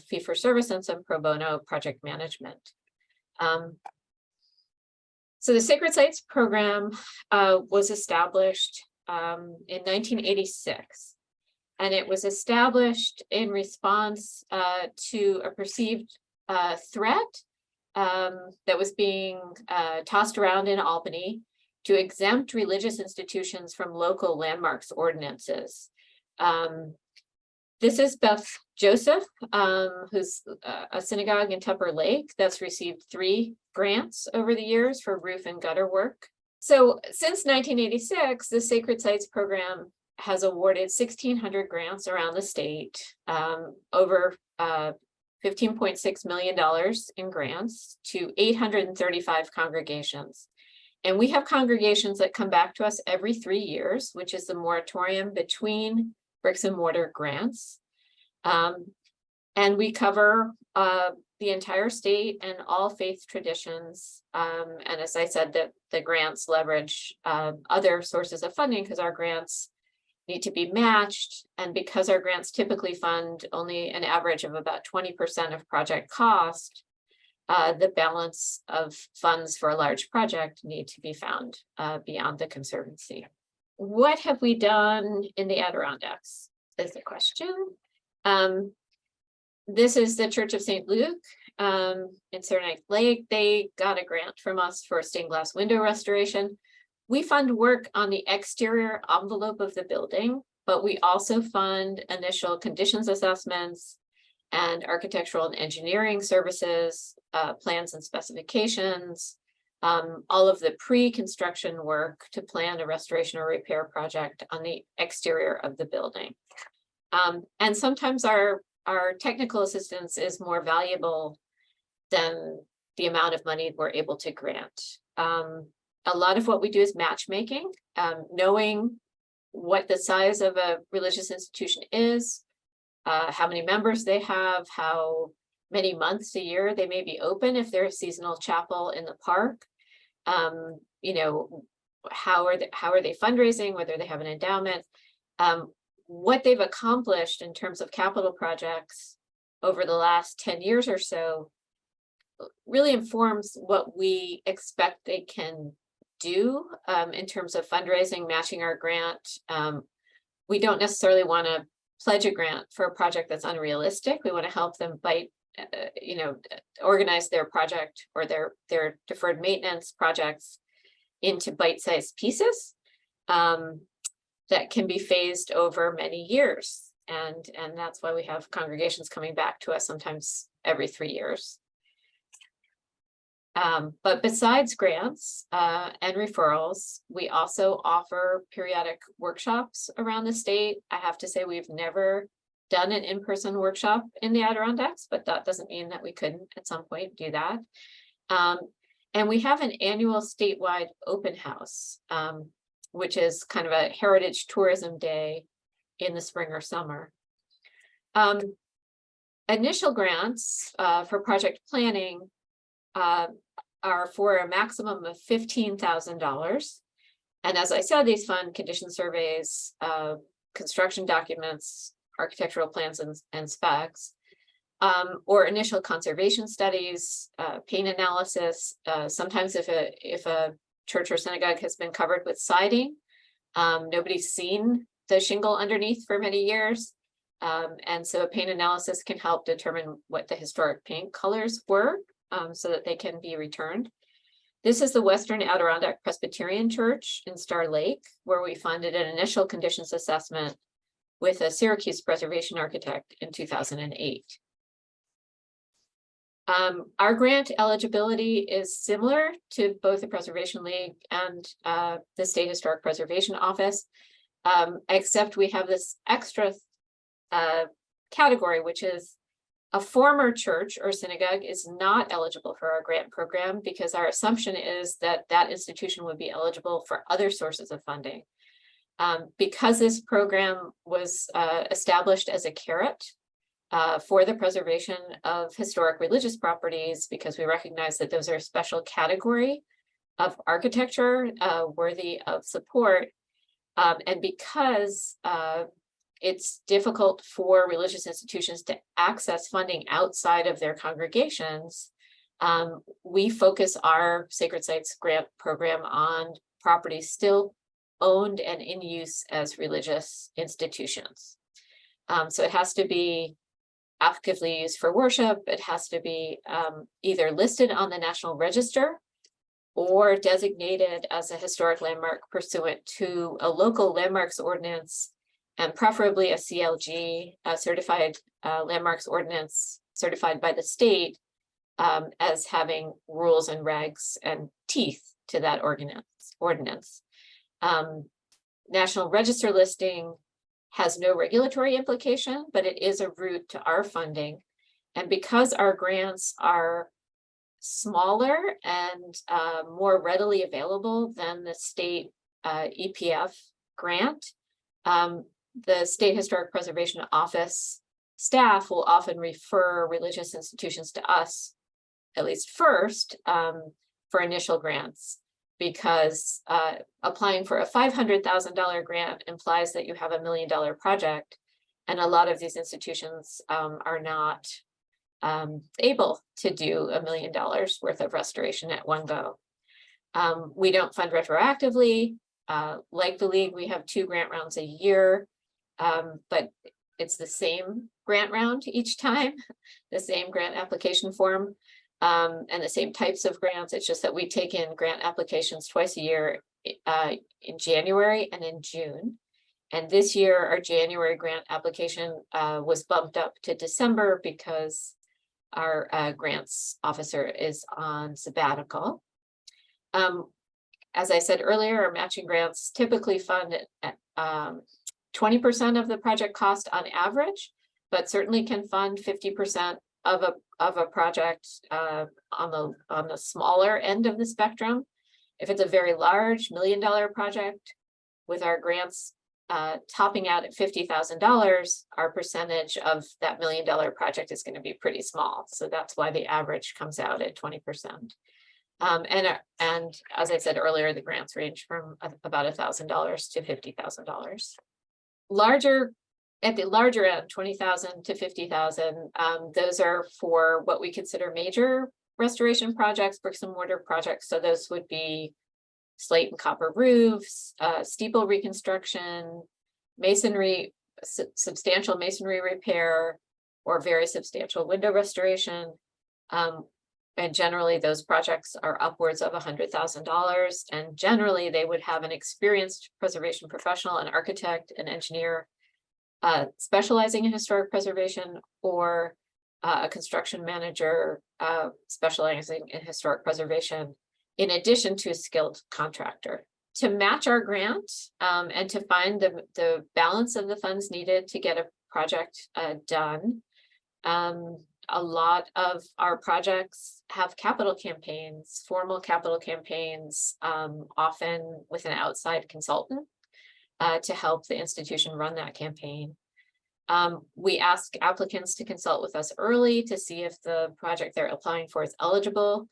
fee-for-service and some pro bono project management. So the Sacred Sites program was established in 1986. And it was established in response to a perceived threat that was being tossed around in Albany to exempt religious institutions from local landmarks ordinances. This is Beth Joseph, who's a synagogue in Tupper Lake that's received 3 grants over the years for roof and gutter work. So since 1986, the Sacred Sites program has awarded 1,600 grants around the state, over $15.6 million in grants to 835 congregations. And we have congregations that come back to us every 3 years, which is the moratorium between bricks and mortar grants. And we cover the entire state and all faith traditions. And as I said, the grants leverage other sources of funding because our grants need to be matched. And because our grants typically fund only an average of about 20% of project cost, the balance of funds for a large project need to be found beyond the Conservancy. What have we done in the Adirondacks is the question. This is the Church of St. Luke in Saranac Lake. They got a grant from us for stained glass window restoration. We fund work on the exterior envelope of the building, but we also fund initial conditions assessments and architectural and engineering services, plans and specifications, all of the pre-construction work to plan a restoration or repair project on the exterior of the building. And sometimes our technical assistance is more valuable than the amount of money we're able to grant. A lot of what we do is matchmaking, knowing what the size of a religious institution is, how many members they have, how many months a year they may be open if they're a seasonal chapel in the park. How are they fundraising, whether they have an endowment, what they've accomplished in terms of capital projects over the last 10 years or so really informs what we expect they can do in terms of fundraising, matching our grant. We don't necessarily want to pledge a grant for a project that's unrealistic. We want to help them organize their project or their deferred maintenance projects into bite-sized pieces that can be phased over many years. and that's why we have congregations coming back to us sometimes every 3 years. But besides grants and referrals, we also offer periodic workshops around the state. I have to say we've never done an in-person workshop in the Adirondacks, but that doesn't mean that we couldn't at some point do that. And we have an annual statewide open house, which is kind of a heritage tourism day in the spring or summer. Initial grants for project planning are for a maximum of $15,000. And as I said, these fund condition surveys, construction documents, architectural plans and specs, or initial conservation studies, paint analysis. Sometimes if a church or synagogue has been covered with siding, nobody's seen the shingle underneath for many years. And so a paint analysis can help determine what the historic paint colors were, so that they can be returned. This is the Western Adirondack Presbyterian Church in Star Lake, where we funded an initial conditions assessment with a Syracuse preservation architect in 2008. Our grant eligibility is similar to both the Preservation League and the State Historic Preservation Office, except we have this extra category, which is a former church or synagogue is not eligible for our grant program because our assumption is that that institution would be eligible for other sources of funding. Because this program was established as a carrot for the preservation of historic religious properties, because we recognize that those are a special category of architecture worthy of support, and because it's difficult for religious institutions to access funding outside of their congregations, we focus our Sacred Sites grant program on properties still owned and in use as religious institutions. So it has to be actively used for worship. It has to be either listed on the National Register or designated as a historic landmark pursuant to a local landmarks ordinance, and preferably a CLG, a certified landmarks ordinance certified by the state, as having rules and regs and teeth to that ordinance. National Register listing has no regulatory implication, but it is a route to our funding. And because our grants are smaller and more readily available than the state EPF grant, the State Historic Preservation Office staff will often refer religious institutions to us, at least first, for initial grants, because applying for a $500,000 grant implies that you have $1 million project, and a lot of these institutions are not able to do $1 million worth of restoration at one go. We don't fund retroactively. Like the League, we have 2 grant rounds a year. But it's the same grant round each time, the same grant application form, and the same types of grants. It's just that we take in grant applications twice a year, in January and in June. And this year, our January grant application was bumped up to December because our grants officer is on sabbatical. As I said earlier, our matching grants typically fund at 20% of the project cost on average, but certainly can fund 50% of a project on the smaller end of the spectrum. If it's a very large $1 million project, with our grants topping out at $50,000, our percentage of that $1 million project is going to be pretty small. So that's why the average comes out at 20%. And as I said earlier, the grants range from about $1,000 to $50,000. At the larger end, 20,000 to 50,000, those are for what we consider major restoration projects, bricks and mortar projects. So those would be slate and copper roofs, steeple reconstruction, masonry, substantial masonry repair, or very substantial window restoration. And generally those projects are upwards of $100,000. And generally they would have an experienced preservation professional, an architect, an engineer, specializing in historic preservation, or a construction manager specializing in historic preservation, in addition to a skilled contractor. To match our grant and to find the balance of the funds needed to get a project done, a lot of our projects have capital campaigns, formal capital campaigns, often with an outside consultant to help the institution run that campaign. We ask applicants to consult with us early to see if the project they're applying for is eligible.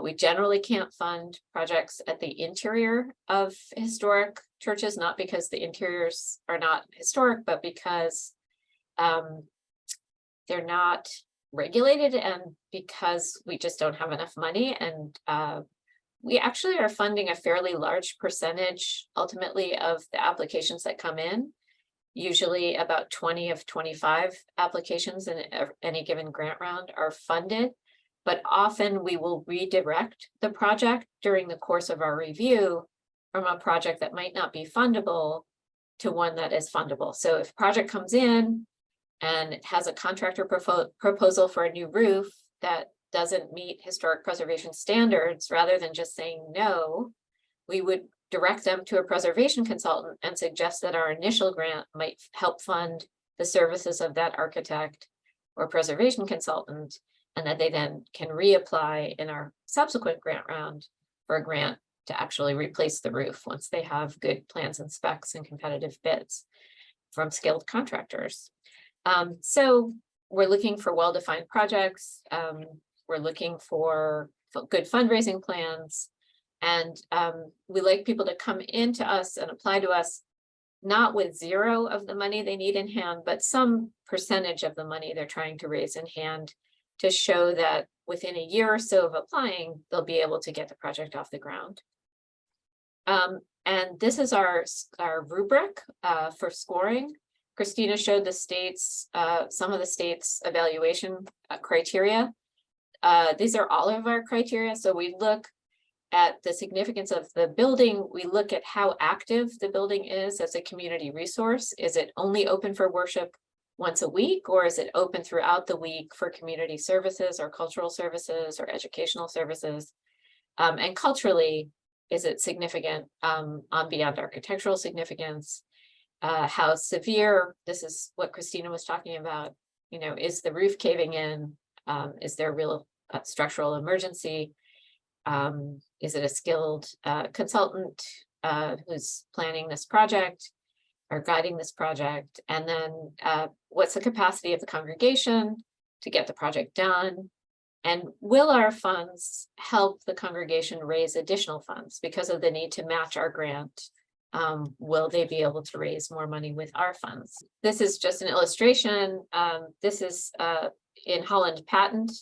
We generally can't fund projects at the interior of historic churches, not because the interiors are not historic, but because they're not regulated and because we just don't have enough money. And we actually are funding a fairly large percentage ultimately of the applications that come in. Usually about 20 of 25 applications in any given grant round are funded, but often we will redirect the project during the course of our review from a project that might not be fundable to one that is fundable. So if a project comes in and it has a contractor proposal for a new roof that doesn't meet historic preservation standards, rather than just saying no, we would direct them to a preservation consultant and suggest that our initial grant might help fund the services of that architect or preservation consultant, and that they then can reapply in our subsequent grant round for a grant to actually replace the roof once they have good plans and specs and competitive bids from skilled contractors. So we're looking for well-defined projects. We're looking for good fundraising plans. And we like people to come into us and apply to us, not with zero of the money they need in hand, but some percentage of the money they're trying to raise in hand to show that within a year or so of applying, they'll be able to get the project off the ground. And this is our rubric for scoring. Christina showed the states, some of the states' evaluation criteria. These are all of our criteria. So we look at the significance of the building. We look at how active the building is as a community resource. Is it only open for worship once a week, or is it open throughout the week for community services or cultural services or educational services? And culturally, is it significant on beyond architectural significance? How severe, this is what Christina was talking about, you know, is the roof caving in? Is there a real structural emergency? Is it a skilled consultant who's planning this project or guiding this project? And then what's the capacity of the congregation to get the project done? And will our funds help the congregation raise additional funds because of the need to match our grant? Will they be able to raise more money with our funds? This is just an illustration. This is in Holland Patent.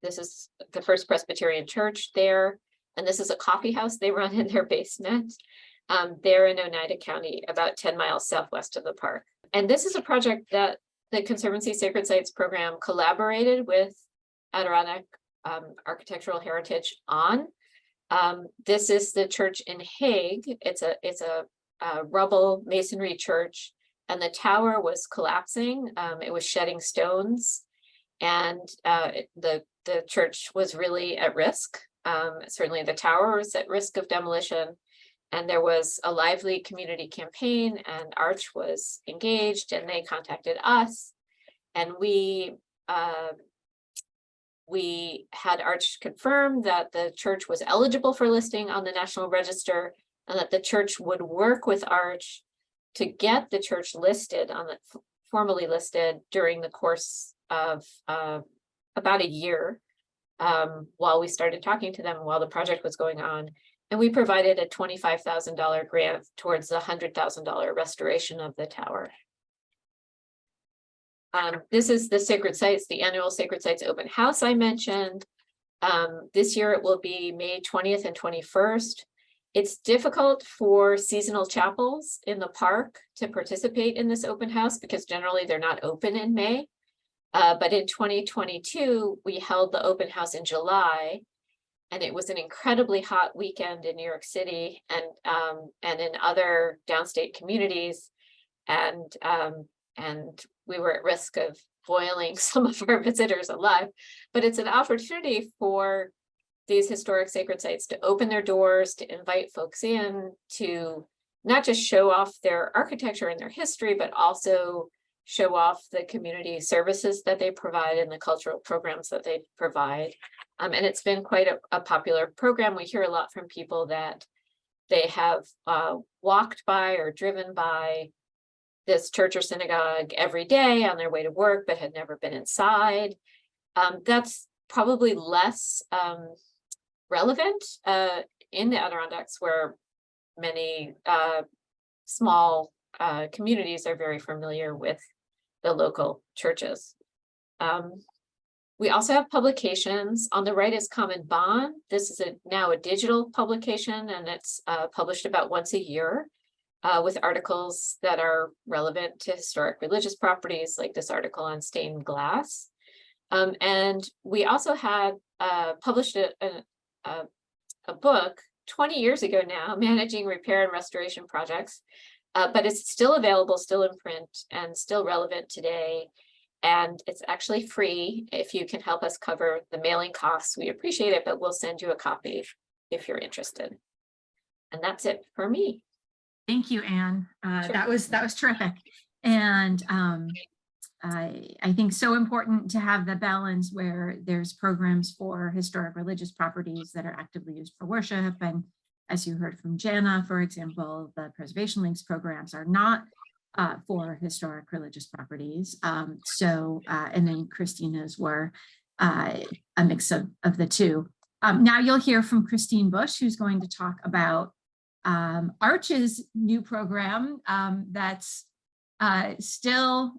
This is the First Presbyterian Church there. And this is a coffee house they run in their basement. They're in Oneida County, about 10 miles southwest of the park. And this is a project that the Conservancy Sacred Sites program collaborated with Adirondack Architectural Heritage on. This is the church in Hague. It's a rubble masonry church, and the tower was collapsing. It was shedding stones, and the church was really at risk. Certainly the tower was at risk of demolition, and there was a lively community campaign, and AARCH was engaged, and they contacted us, and we had AARCH confirm that the church was eligible for listing on the National Register, and that the church would work with AARCH to get the church listed on the formally listed during the course of about a year, while we started talking to them, while the project was going on. And we provided a $25,000 grant towards the $100,000 restoration of the tower. This is the Sacred Sites, the annual Sacred Sites open house I mentioned. This year it will be May 20th and 21st. It's difficult for seasonal chapels in the park to participate in this open house because generally they're not open in May. But in 2022, we held the open house in July, and it was an incredibly hot weekend in New York City and in other downstate communities. and we were at risk of boiling some of our visitors alive. But it's an opportunity for these historic sacred sites to open their doors, to invite folks in, to not just show off their architecture and their history, but also show off the community services that they provide and the cultural programs that they provide. And it's been quite a popular program. We hear a lot from people that they have walked by or driven by this church or synagogue every day on their way to work, but had never been inside. That's probably less relevant in the Adirondacks, where many small communities are very familiar with the local churches. We also have publications. On the right is Common Bond. This is now a digital publication, and it's published about once a year with articles that are relevant to historic religious properties, like this article on stained glass. And we also had published a book 20 years ago now, Managing Repair and Restoration Projects, but it's still available, still in print, and still relevant today. And it's actually free. If you can help us cover the mailing costs, we appreciate it, but we'll send you a copy if you're interested. And that's it for me. Thank you, Anne. Sure. That was terrific. And I think so important to have the balance where there's programs for historic religious properties that are actively used for worship. And as you heard from Janna, for example, the Preservation League's programs are not for historic religious properties. And then Christina's were a mix of the two. Now you'll hear from Christine Bush, who's going to talk about AARCH's new program that's still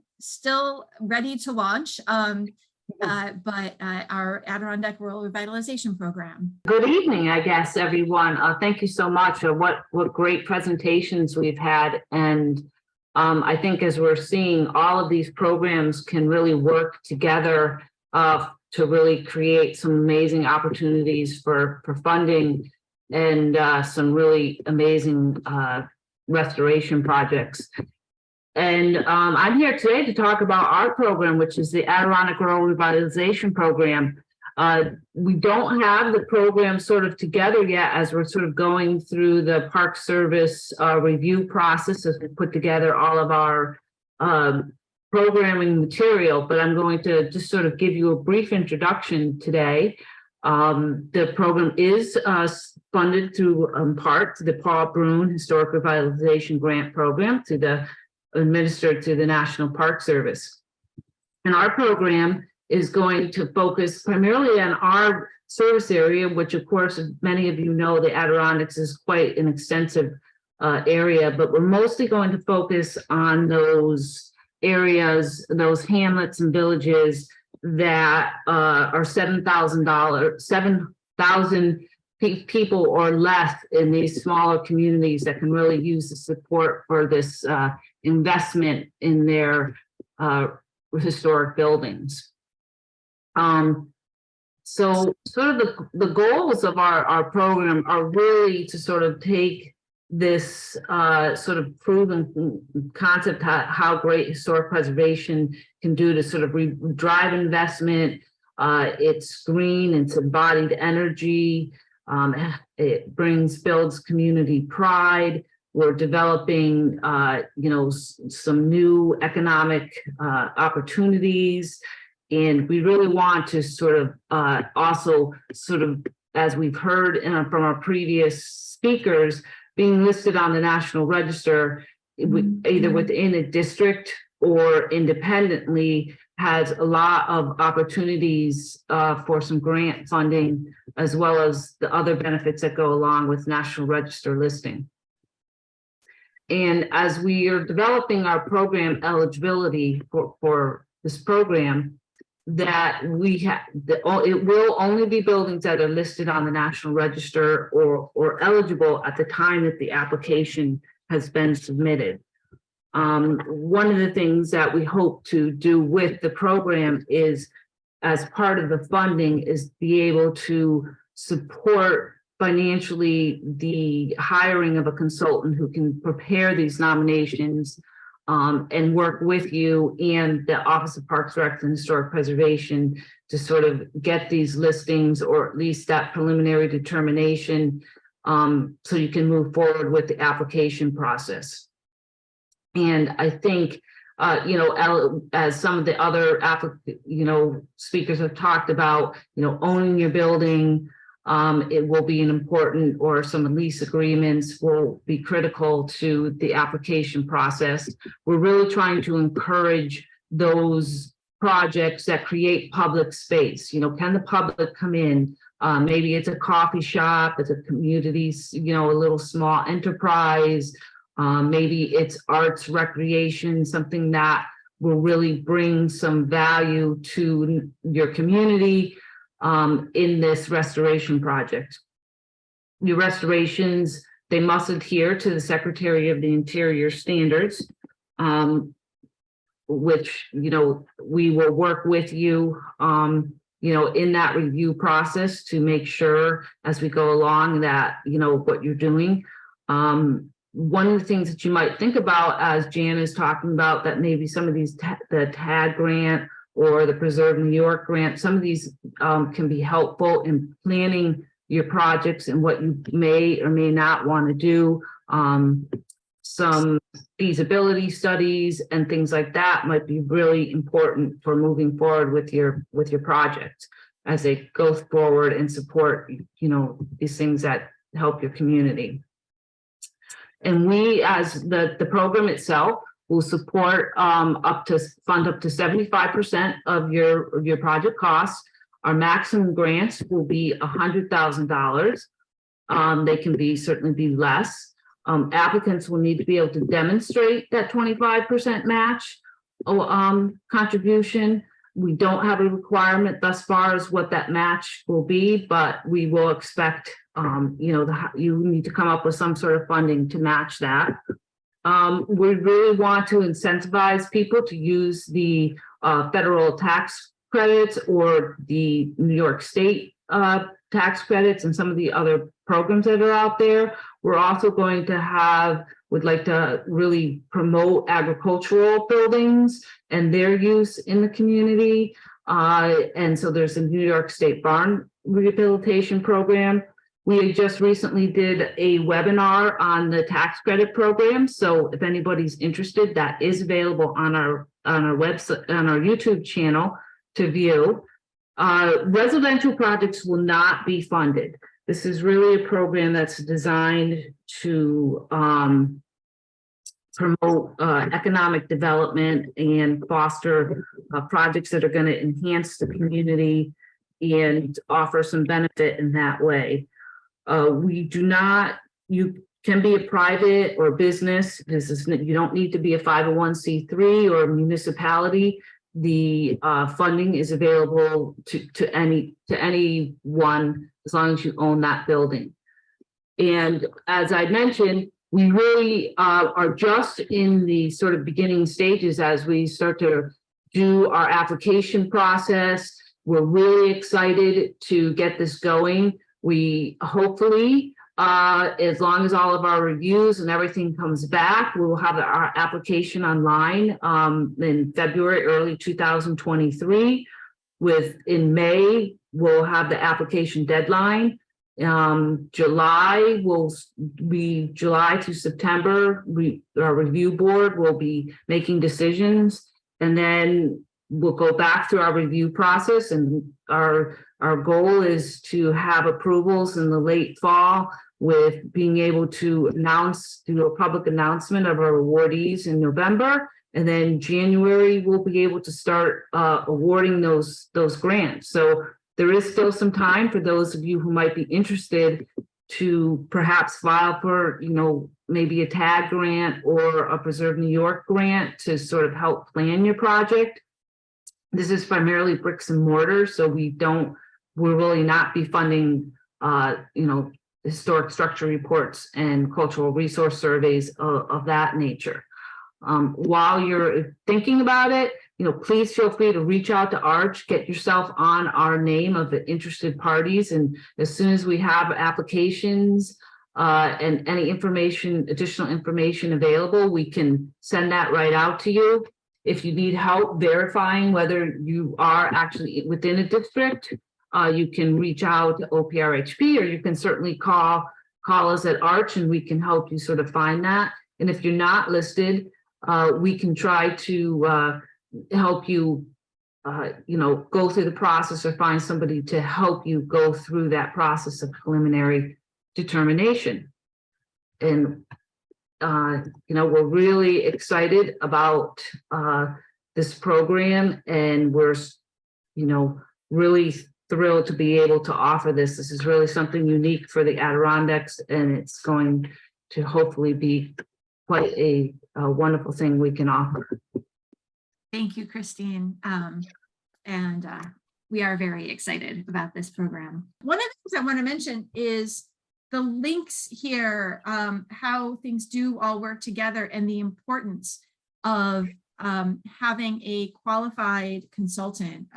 ready to launch, but our Adirondack Rural Revitalization Program. Good evening, I guess, everyone. Thank you so much. What great presentations we've had. And I think as we're seeing, all of these programs can really work together to really create some amazing opportunities for funding and some really amazing restoration projects. And I'm here today to talk about our program, which is the Adirondack Rural Revitalization Program. We don't have the program sort of together yet, as we're sort of going through the Park Service review process as we put together all of our programming material, but I'm going to just sort of give you a brief introduction today. The program is funded through, in part, the Paul Brune Historic Revitalization Grant Program, administered through the National Park Service. And our program is going to focus primarily on our service area, which of course, many of you know, the Adirondacks is quite an extensive area, but we're mostly going to focus on those areas, those hamlets and villages that are 7,000 people or less in these smaller communities that can really use the support for this investment in their historic buildings. So sort of the goals of our program are really to sort of take this sort of proven concept, how great historic preservation can do to sort of drive investment. It's green, it's embodied energy. It builds community pride. We're developing, some new economic opportunities. And we really want to sort of also sort of, as we've heard from our previous speakers, being listed on the National Register, either within a district or independently, has a lot of opportunities for some grant funding, as well as the other benefits that go along with National Register listing. And as we are developing our program eligibility for this program, that it will only be buildings that are listed on the National Register or eligible at the time that the application has been submitted. One of the things that we hope to do with the program is, as part of the funding, is be able to support financially the hiring of a consultant who can prepare these nominations and work with you and the Office of Parks, Recs, and Historic Preservation to sort of get these listings, or at least that preliminary determination, so you can move forward with the application process. And I think, as some of the other speakers have talked about, owning your building, it will be an important, or some lease agreements will be critical to the application process. We're really trying to encourage those projects that create public space. Can the public come in? Maybe it's a coffee shop, it's a community, a little small enterprise. Maybe it's arts, recreation, something that will really bring some value to your community in this restoration project. Your restorations, they must adhere to the Secretary of the Interior standards, which, we will work with you, in that review process to make sure as we go along that, what you're doing. One of the things that you might think about, as Jan is talking about, that maybe some of these, the TAG grant or the Preserve New York grant, some of these can be helpful in planning your projects and what you may or may not want to do. Some feasibility studies and things like that might be really important for moving forward with your project as they go forward and support, these things that help your community. And we, as the program itself, will support fund up to 75% of your project costs. Our maximum grants will be $100,000. They can certainly be less. Applicants will need to be able to demonstrate that 25% match contribution. We don't have a requirement thus far as what that match will be, but we will expect, you need to come up with some sort of funding to match that. We really want to incentivize people to use the federal tax credits or the New York State tax credits and some of the other programs that are out there. We're also going to would like to really promote agricultural buildings and their use in the community. And so there's a New York State barn rehabilitation program. We just recently did a webinar on the tax credit program. So if anybody's interested, that is available on our website, on our YouTube channel to view. Residential projects will not be funded. This is really a program that's designed to promote economic development and foster projects that are going to enhance the community and offer some benefit in that way. You can be a private or business. You don't need to be a 501c3 or a municipality. The funding is available to anyone as long as you own that building. And as I mentioned, we really are just in the sort of beginning stages as we start to do our application process. We're really excited to get this going. We hopefully, as long as all of our reviews and everything comes back, we will have our application online in February, early 2023. In May, we'll have the application deadline. July will be July to September. Our review board will be making decisions, and then we'll go back through our review process. And our goal is to have approvals in the late fall, with being able to do a public announcement of our awardees in November. And then January, we'll be able to start awarding those grants. So there is still some time for those of you who might be interested to perhaps file for, maybe a TAG grant or a Preserve New York grant to sort of help plan your project. This is primarily bricks and mortar, so we'll really not be funding, historic structure reports and cultural resource surveys of that nature. While you're thinking about it, please feel free to reach out to AARCH, get yourself on our name of the interested parties. And as soon as we have applications and any additional information available, we can send that right out to you. If you need help verifying whether you are actually within a district, you can reach out to OPRHP, or you can certainly call us at AARCH and we can help you sort of find that. And if you're not listed, we can try to help you, go through the process or find somebody to help you go through that process of preliminary determination. And we're really excited about this program, and we're really thrilled to be able to offer this. This is really something unique for the Adirondacks, and it's going to hopefully be quite a wonderful thing we can offer. Thank you, Christine. We are very excited about this program. One of the things I want to mention is the links here, how things do all work together, and the importance of having a qualified consultant,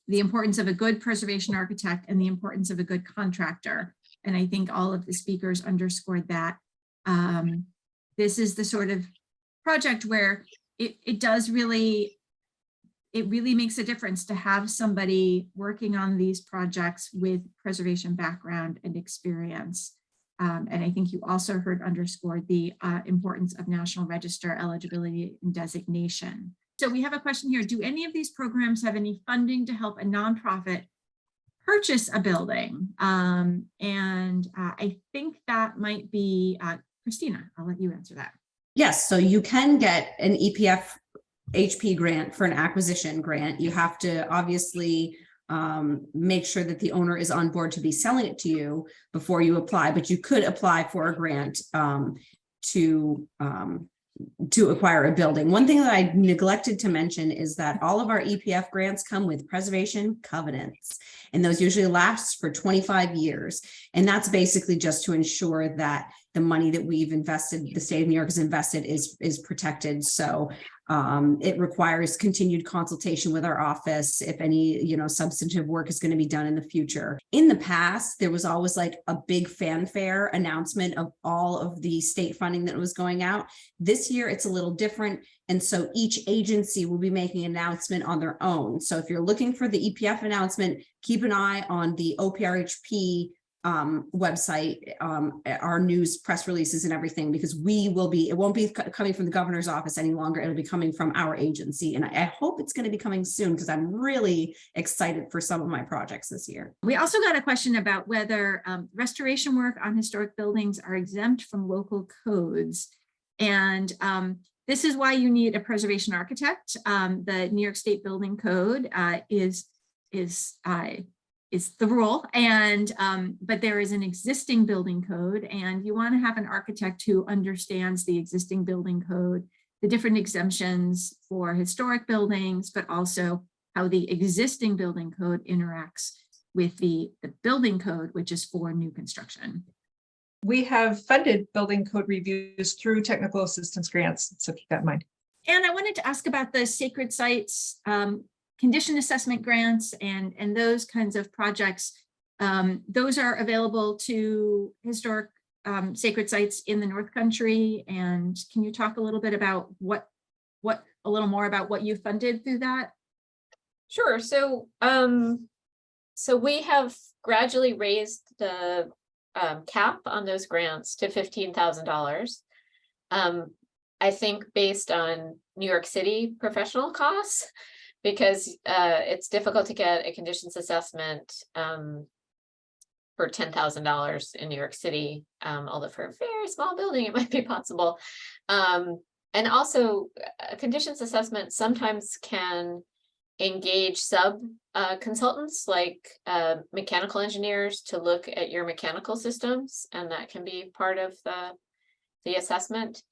the importance of a good preservation architect, and the importance of a good contractor. And I think all of the speakers underscored that. This is the sort of project where it really makes a difference to have somebody working on these projects with preservation background and experience. And I think you also heard underscored the importance of National Register eligibility and designation. So we have a question here. Do any of these programs have any funding to help a nonprofit purchase a building? I think that might be Christina. I'll let you answer that. Yes, so you can get an EPF-HP grant for an acquisition grant. You have to obviously make sure that the owner is on board to be selling it to you before you apply, but you could apply for a grant to acquire a building. One thing that I neglected to mention is that all of our EPF grants come with preservation covenants, and those usually last for 25 years. And that's basically just to ensure that the money that we've invested, the state of New York has invested, is protected. So it requires continued consultation with our office if any, substantive work is going to be done in the future. In the past, there was always like a big fanfare announcement of all of the state funding that was going out. This year, it's a little different. And so each agency will be making an announcement on their own. So if you're looking for the EPF announcement, keep an eye on the OPRHP website, our news press releases and everything, because it won't be coming from the governor's office any longer. It'll be coming from our agency. And I hope it's going to be coming soon, because I'm really excited for some of my projects this year. We also got a question about whether restoration work on historic buildings are exempt from local codes. And this is why you need a preservation architect. The New York State Building Code is the rule, and but there is an existing building code, and you want to have an architect who understands the existing building code, the different exemptions for historic buildings, but also how the existing building code interacts with the building code, which is for new construction. We have funded building code reviews through technical assistance grants, so keep that in mind. And I wanted to ask about the sacred sites condition assessment grants and those kinds of projects. Those are available to historic sacred sites in the North Country. And can you talk a little bit about a little more about what you funded through that? Sure. So we have gradually raised the cap on those grants to $15,000. I think based on New York City professional costs, because it's difficult to get a conditions assessment for $10,000 in New York City, although for a very small building, it might be possible. And also a conditions assessment sometimes can engage sub consultants like mechanical engineers to look at your mechanical systems, and that can be part of the assessment.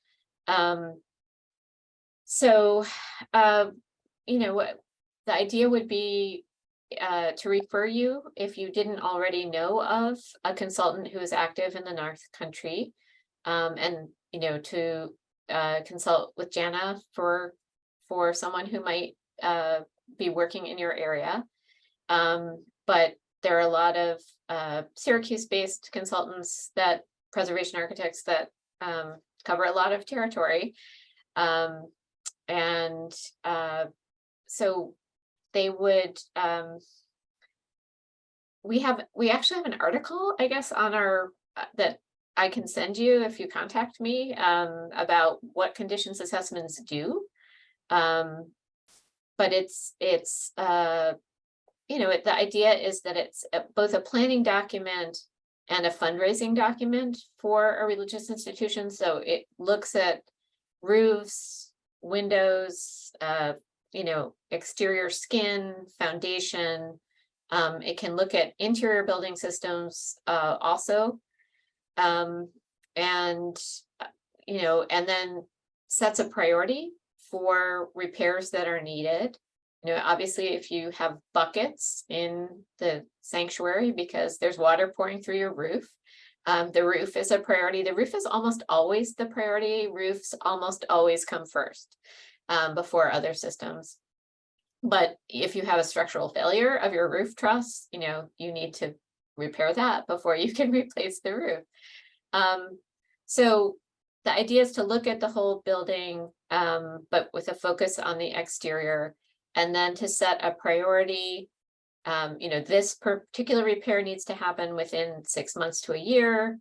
The idea would be to refer you, if you didn't already know of a consultant who is active in the North Country, and to consult with Janna for someone who might be working in your area. But there are a lot of Syracuse-based consultants that preservation architects that cover a lot of territory. So they would, we actually have an article, I guess, on our, that I can send you if you contact me, about what conditions assessments do. But it's you know, the idea is that it's both a planning document and a fundraising document for a religious institution. So it looks at roofs, windows, you know, exterior skin, foundation. It can look at interior building systems also. And, you know, and then sets a priority for repairs that are needed. You know, obviously, if you have buckets in the sanctuary because there's water pouring through your roof, the roof is a priority. The roof is almost always the priority. Roofs almost always come first before other systems. But if you have a structural failure of your roof truss, you know, you need to repair that before you can replace the roof. So the idea is to look at the whole building, but with a focus on the exterior, and then to set a priority. You know, this particular repair needs to happen within 6 months to a year.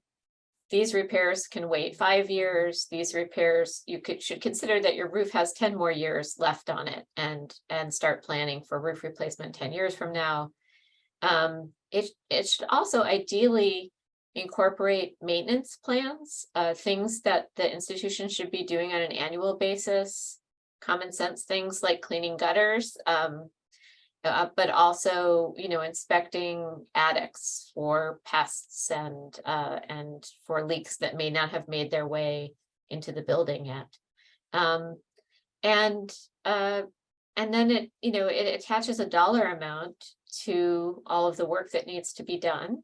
These repairs can wait 5 years. These repairs, you should consider that your roof has 10 more years left on it, and start planning for roof replacement 10 years from now. It should also ideally incorporate maintenance plans, things that the institution should be doing on an annual basis, common sense things like cleaning gutters, but also, you know, inspecting attics for pests and for leaks that may not have made their way into the building yet. And then it, you know, it attaches a dollar amount to all of the work that needs to be done.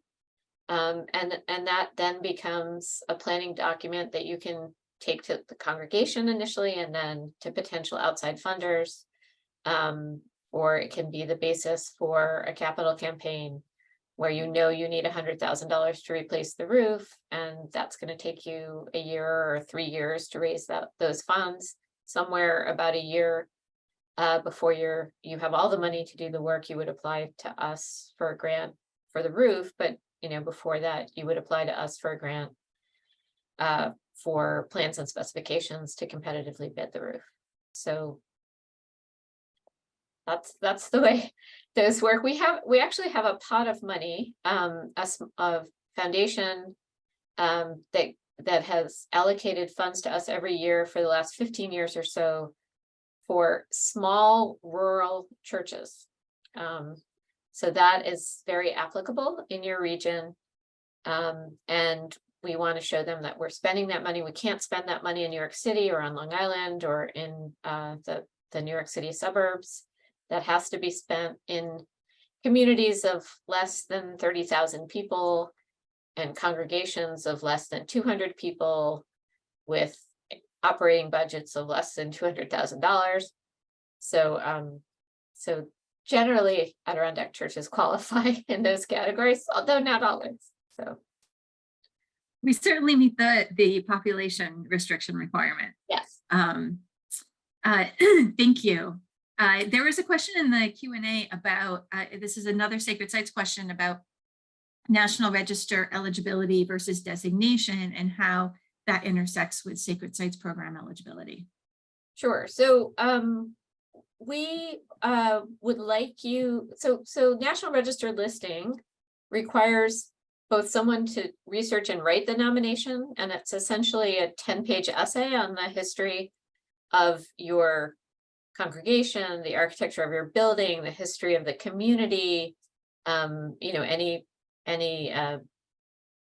And that then becomes a planning document that you can take to the congregation initially, and then to potential outside funders. Or it can be the basis for a capital campaign where you know you need $100,000 to replace the roof, and that's going to take you a year or 3 years to raise those funds. Somewhere about a year before you have all the money to do the work, you would apply to us for a grant for the roof. But you know, before that, you would apply to us for a grant for plans and specifications to competitively bid the roof. So that's the way those work. We actually have a pot of money, a foundation that has allocated funds to us every year for the last 15 years or so for small rural churches. So that is very applicable in your region. And we want to show them that we're spending that money. We can't spend that money in New York City or on Long Island or in the New York City suburbs. That has to be spent in communities of less than 30,000 people and congregations of less than 200 people with operating budgets of less than $200,000. So generally Adirondack churches qualify in those categories, although not always. So we certainly meet the population restriction requirement. yes. Thank you. There was a question in the Q&A about, this is another Sacred Sites question about National Register eligibility versus designation and how that intersects with Sacred Sites program eligibility. Sure. So we would like you, so National Register listing requires both someone to research and write the nomination, and it's essentially a 10-page essay on the history of your congregation, the architecture of your building, the history of the community, you know, any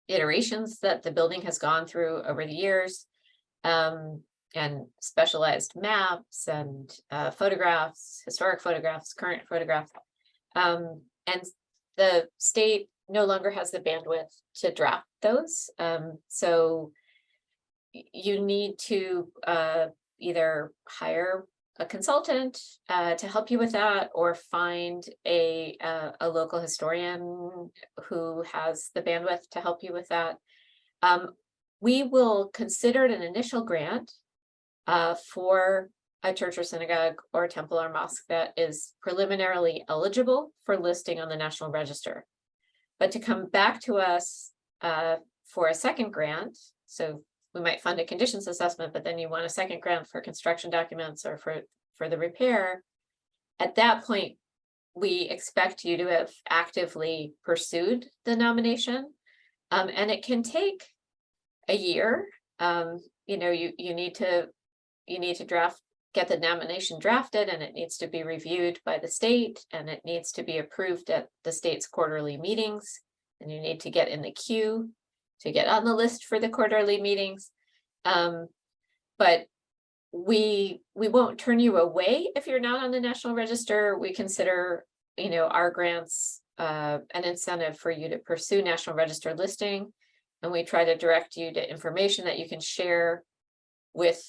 iterations that the building has gone through over the years, and specialized maps and photographs, historic photographs, current photographs. And the state no longer has the bandwidth to draft those. So you need to either hire a consultant to help you with that, or find a local historian who has the bandwidth to help you with that. We will consider an initial grant for a church or synagogue or temple or mosque that is preliminarily eligible for listing on the National Register. But to come back to us for a second grant, so we might fund a conditions assessment, but then you want a second grant for construction documents or for the repair. At that point, we expect you to have actively pursued the nomination. And it can take a year. You know, you need to get the nomination drafted, and it needs to be reviewed by the state, and it needs to be approved at the state's quarterly meetings. And you need to get in the queue to get on the list for the quarterly meetings. But we won't turn you away if you're not on the National Register. We consider, you know, our grants an incentive for you to pursue National Register listing. And we try to direct you to information that you can share with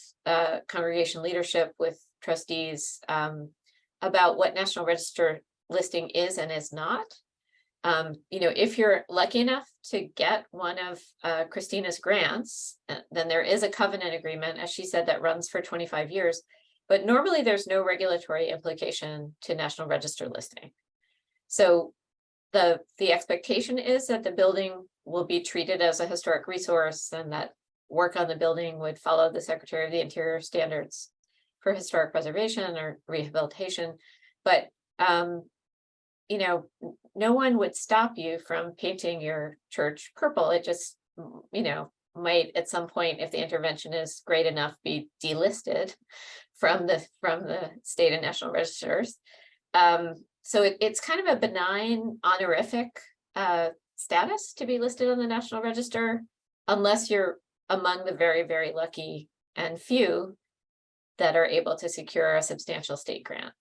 congregation leadership, with trustees, about what National Register listing is and is not. You know, if you're lucky enough to get one of Christina's grants, then there is a covenant agreement, as she said, that runs for 25 years. But normally there's no regulatory implication to National Register listing. So the expectation is that the building will be treated as a historic resource, and that work on the building would follow the Secretary of the Interior standards for historic preservation or rehabilitation. But you know, no one would stop you from painting your church purple. It just, you know, might at some point, if the intervention is great enough, be delisted from the state and national registers. So it's kind of a benign honorific status to be listed on the National Register, unless you're among the very, very lucky and few that are able to secure a substantial state grant.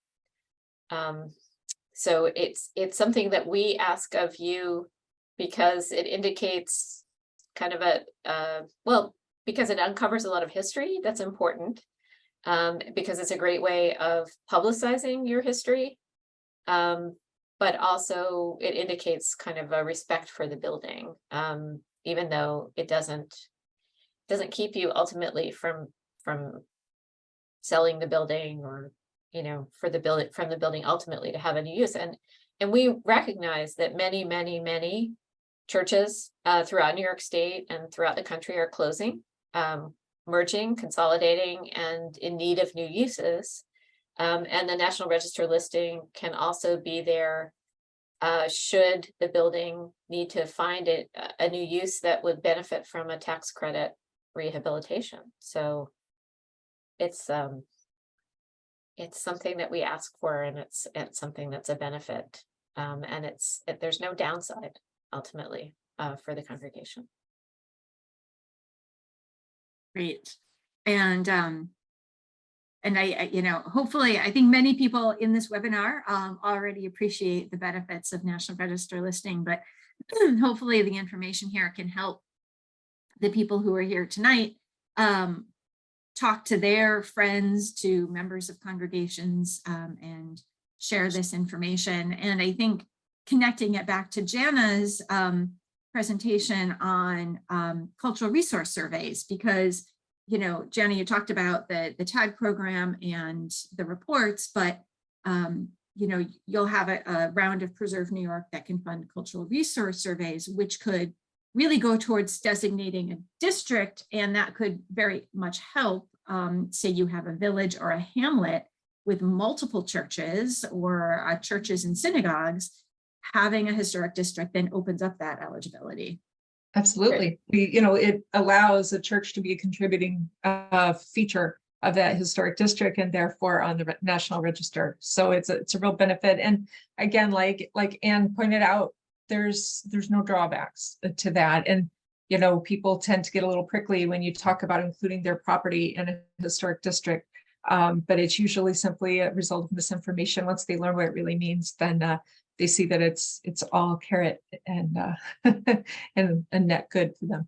So it's something that we ask of you because it indicates kind of well, because it uncovers a lot of history that's important, because it's a great way of publicizing your history, but also it indicates kind of a respect for the building, even though it doesn't keep you ultimately from selling the building, or, you know, from the building ultimately to have a new use. And we recognize that many churches throughout New York State and throughout the country are closing, merging, consolidating, and in need of new uses. And the National Register listing can also be there should the building need to find a new use that would benefit from a tax credit rehabilitation. So it's something that we ask for, and it's something that's a benefit, and there's no downside ultimately for the congregation. Great. And I, you know, hopefully, I think many people in this webinar already appreciate the benefits of National Register listing, but hopefully the information here can help the people who are here tonight talk to their friends, to members of congregations, and share this information. And I think connecting it back to Janna's presentation on cultural resource surveys, because, you know, Janna, you talked about the TAG program and the reports, but you know, you'll have a round of Preserve New York that can fund cultural resource surveys, which could really go towards designating a district, and that could very much help. Say you have a village or a hamlet with multiple churches or churches and synagogues, having a historic district then opens up that eligibility. Absolutely. You know, it allows a church to be a contributing feature of that historic district, and therefore on the National Register. So it's a real benefit. And again, like Ann pointed out, there's no drawbacks to that. And, you know, people tend to get a little prickly when you talk about including their property in a historic district. But it's usually simply a result of misinformation. Once they learn what it really means, then they see that it's all carrot and and a net good for them.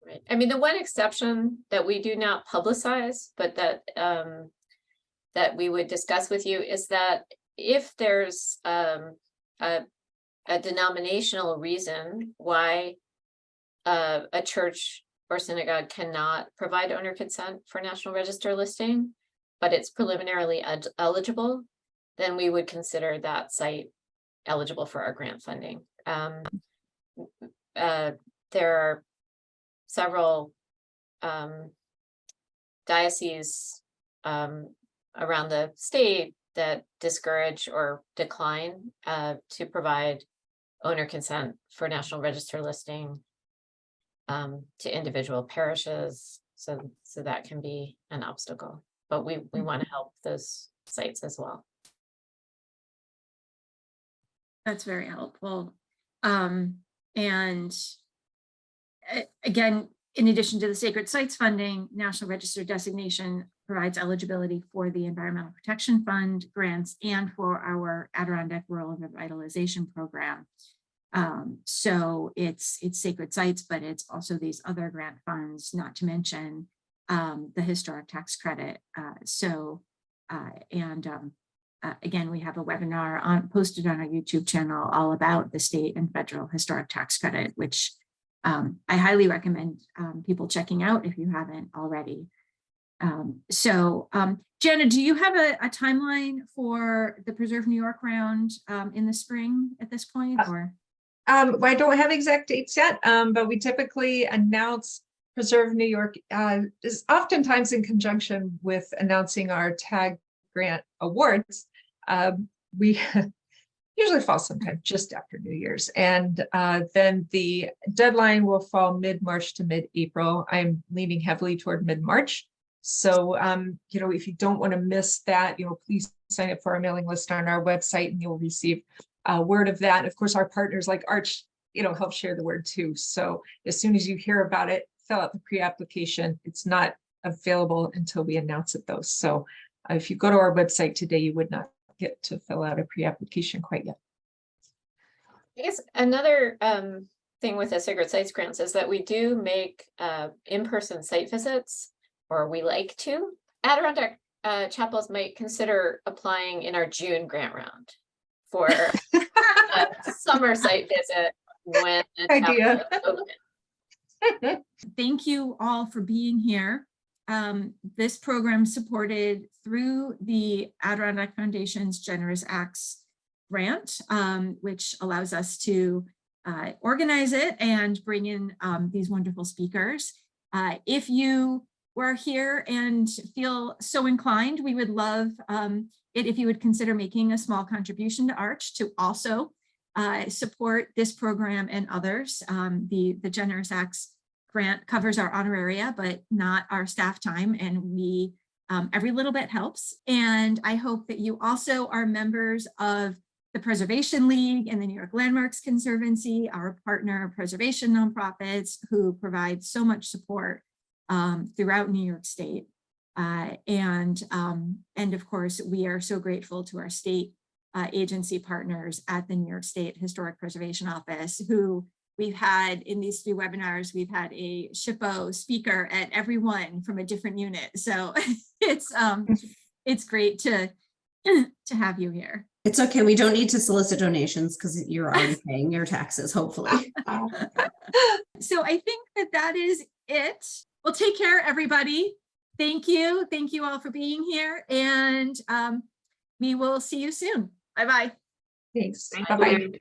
Right. I mean, the one exception that we do not publicize, but that that we would discuss with you is that if there's a denominational reason why a church or synagogue cannot provide owner consent for National Register listing, but it's preliminarily eligible, then we would consider that site eligible for our grant funding. There are several dioceses around the state that discourage or decline to provide owner consent for National Register listing to individual parishes. So that can be an obstacle, but we want to help those sites as well. That's very helpful. And again, in addition to the sacred sites funding, National Register designation provides eligibility for the Environmental Protection Fund grants and for our Adirondack Rural Revitalization Program. So it's sacred sites, but it's also these other grant funds, not to mention the historic tax credit. Again, we have a webinar posted on our YouTube channel all about the state and federal historic tax credit, which I highly recommend people checking out if you haven't already. Janna, do you have a timeline for the Preserve New York round in the spring at this point, or? I don't have exact dates yet, but we typically announce Preserve New York is oftentimes in conjunction with announcing our TAG grant awards. We usually fall sometime just after New Year's, and then the deadline will fall mid-March to mid-April. I'm leaning heavily toward mid-March. So, if you don't want to miss that, please sign up for our mailing list on our website and you'll receive word of that. And of course, our partners like AARCH, help share the word too. So as soon as you hear about it, fill out the pre-application. It's not available until we announce it though. So if you go to our website today, you would not get to fill out a pre-application quite yet. I guess another thing with the Sacred Sites grants is that we do make in-person site visits, or we like to. Adirondack chapels might consider applying in our June grant round for a summer site visit when the chapel is open. Thank you all for being here. This program supported through the Adirondack Foundation's Generous Acts grant, which allows us to organize it and bring in these wonderful speakers. If you were here and feel so inclined, we would love it if you would consider making a small contribution to AARCH to also support this program and others. The Generous Acts grant covers our honoraria, but not our staff time, and we every little bit helps. And I hope that you also are members of the Preservation League and the New York Landmarks Conservancy, our partner preservation nonprofits who provide so much support throughout New York State. And of course, we are so grateful to our state agency partners at the New York State Historic Preservation Office, who we've had in these 3 webinars, we've had a SHPO speaker at every one from a different unit. So it's great to have you here. It's okay. We don't need to solicit donations because you're already paying your taxes, hopefully. So I think that is it. Well, take care, everybody. Thank you. Thank you all for being here. And we will see you soon. Bye-bye. Thanks. Thank Bye-bye. you.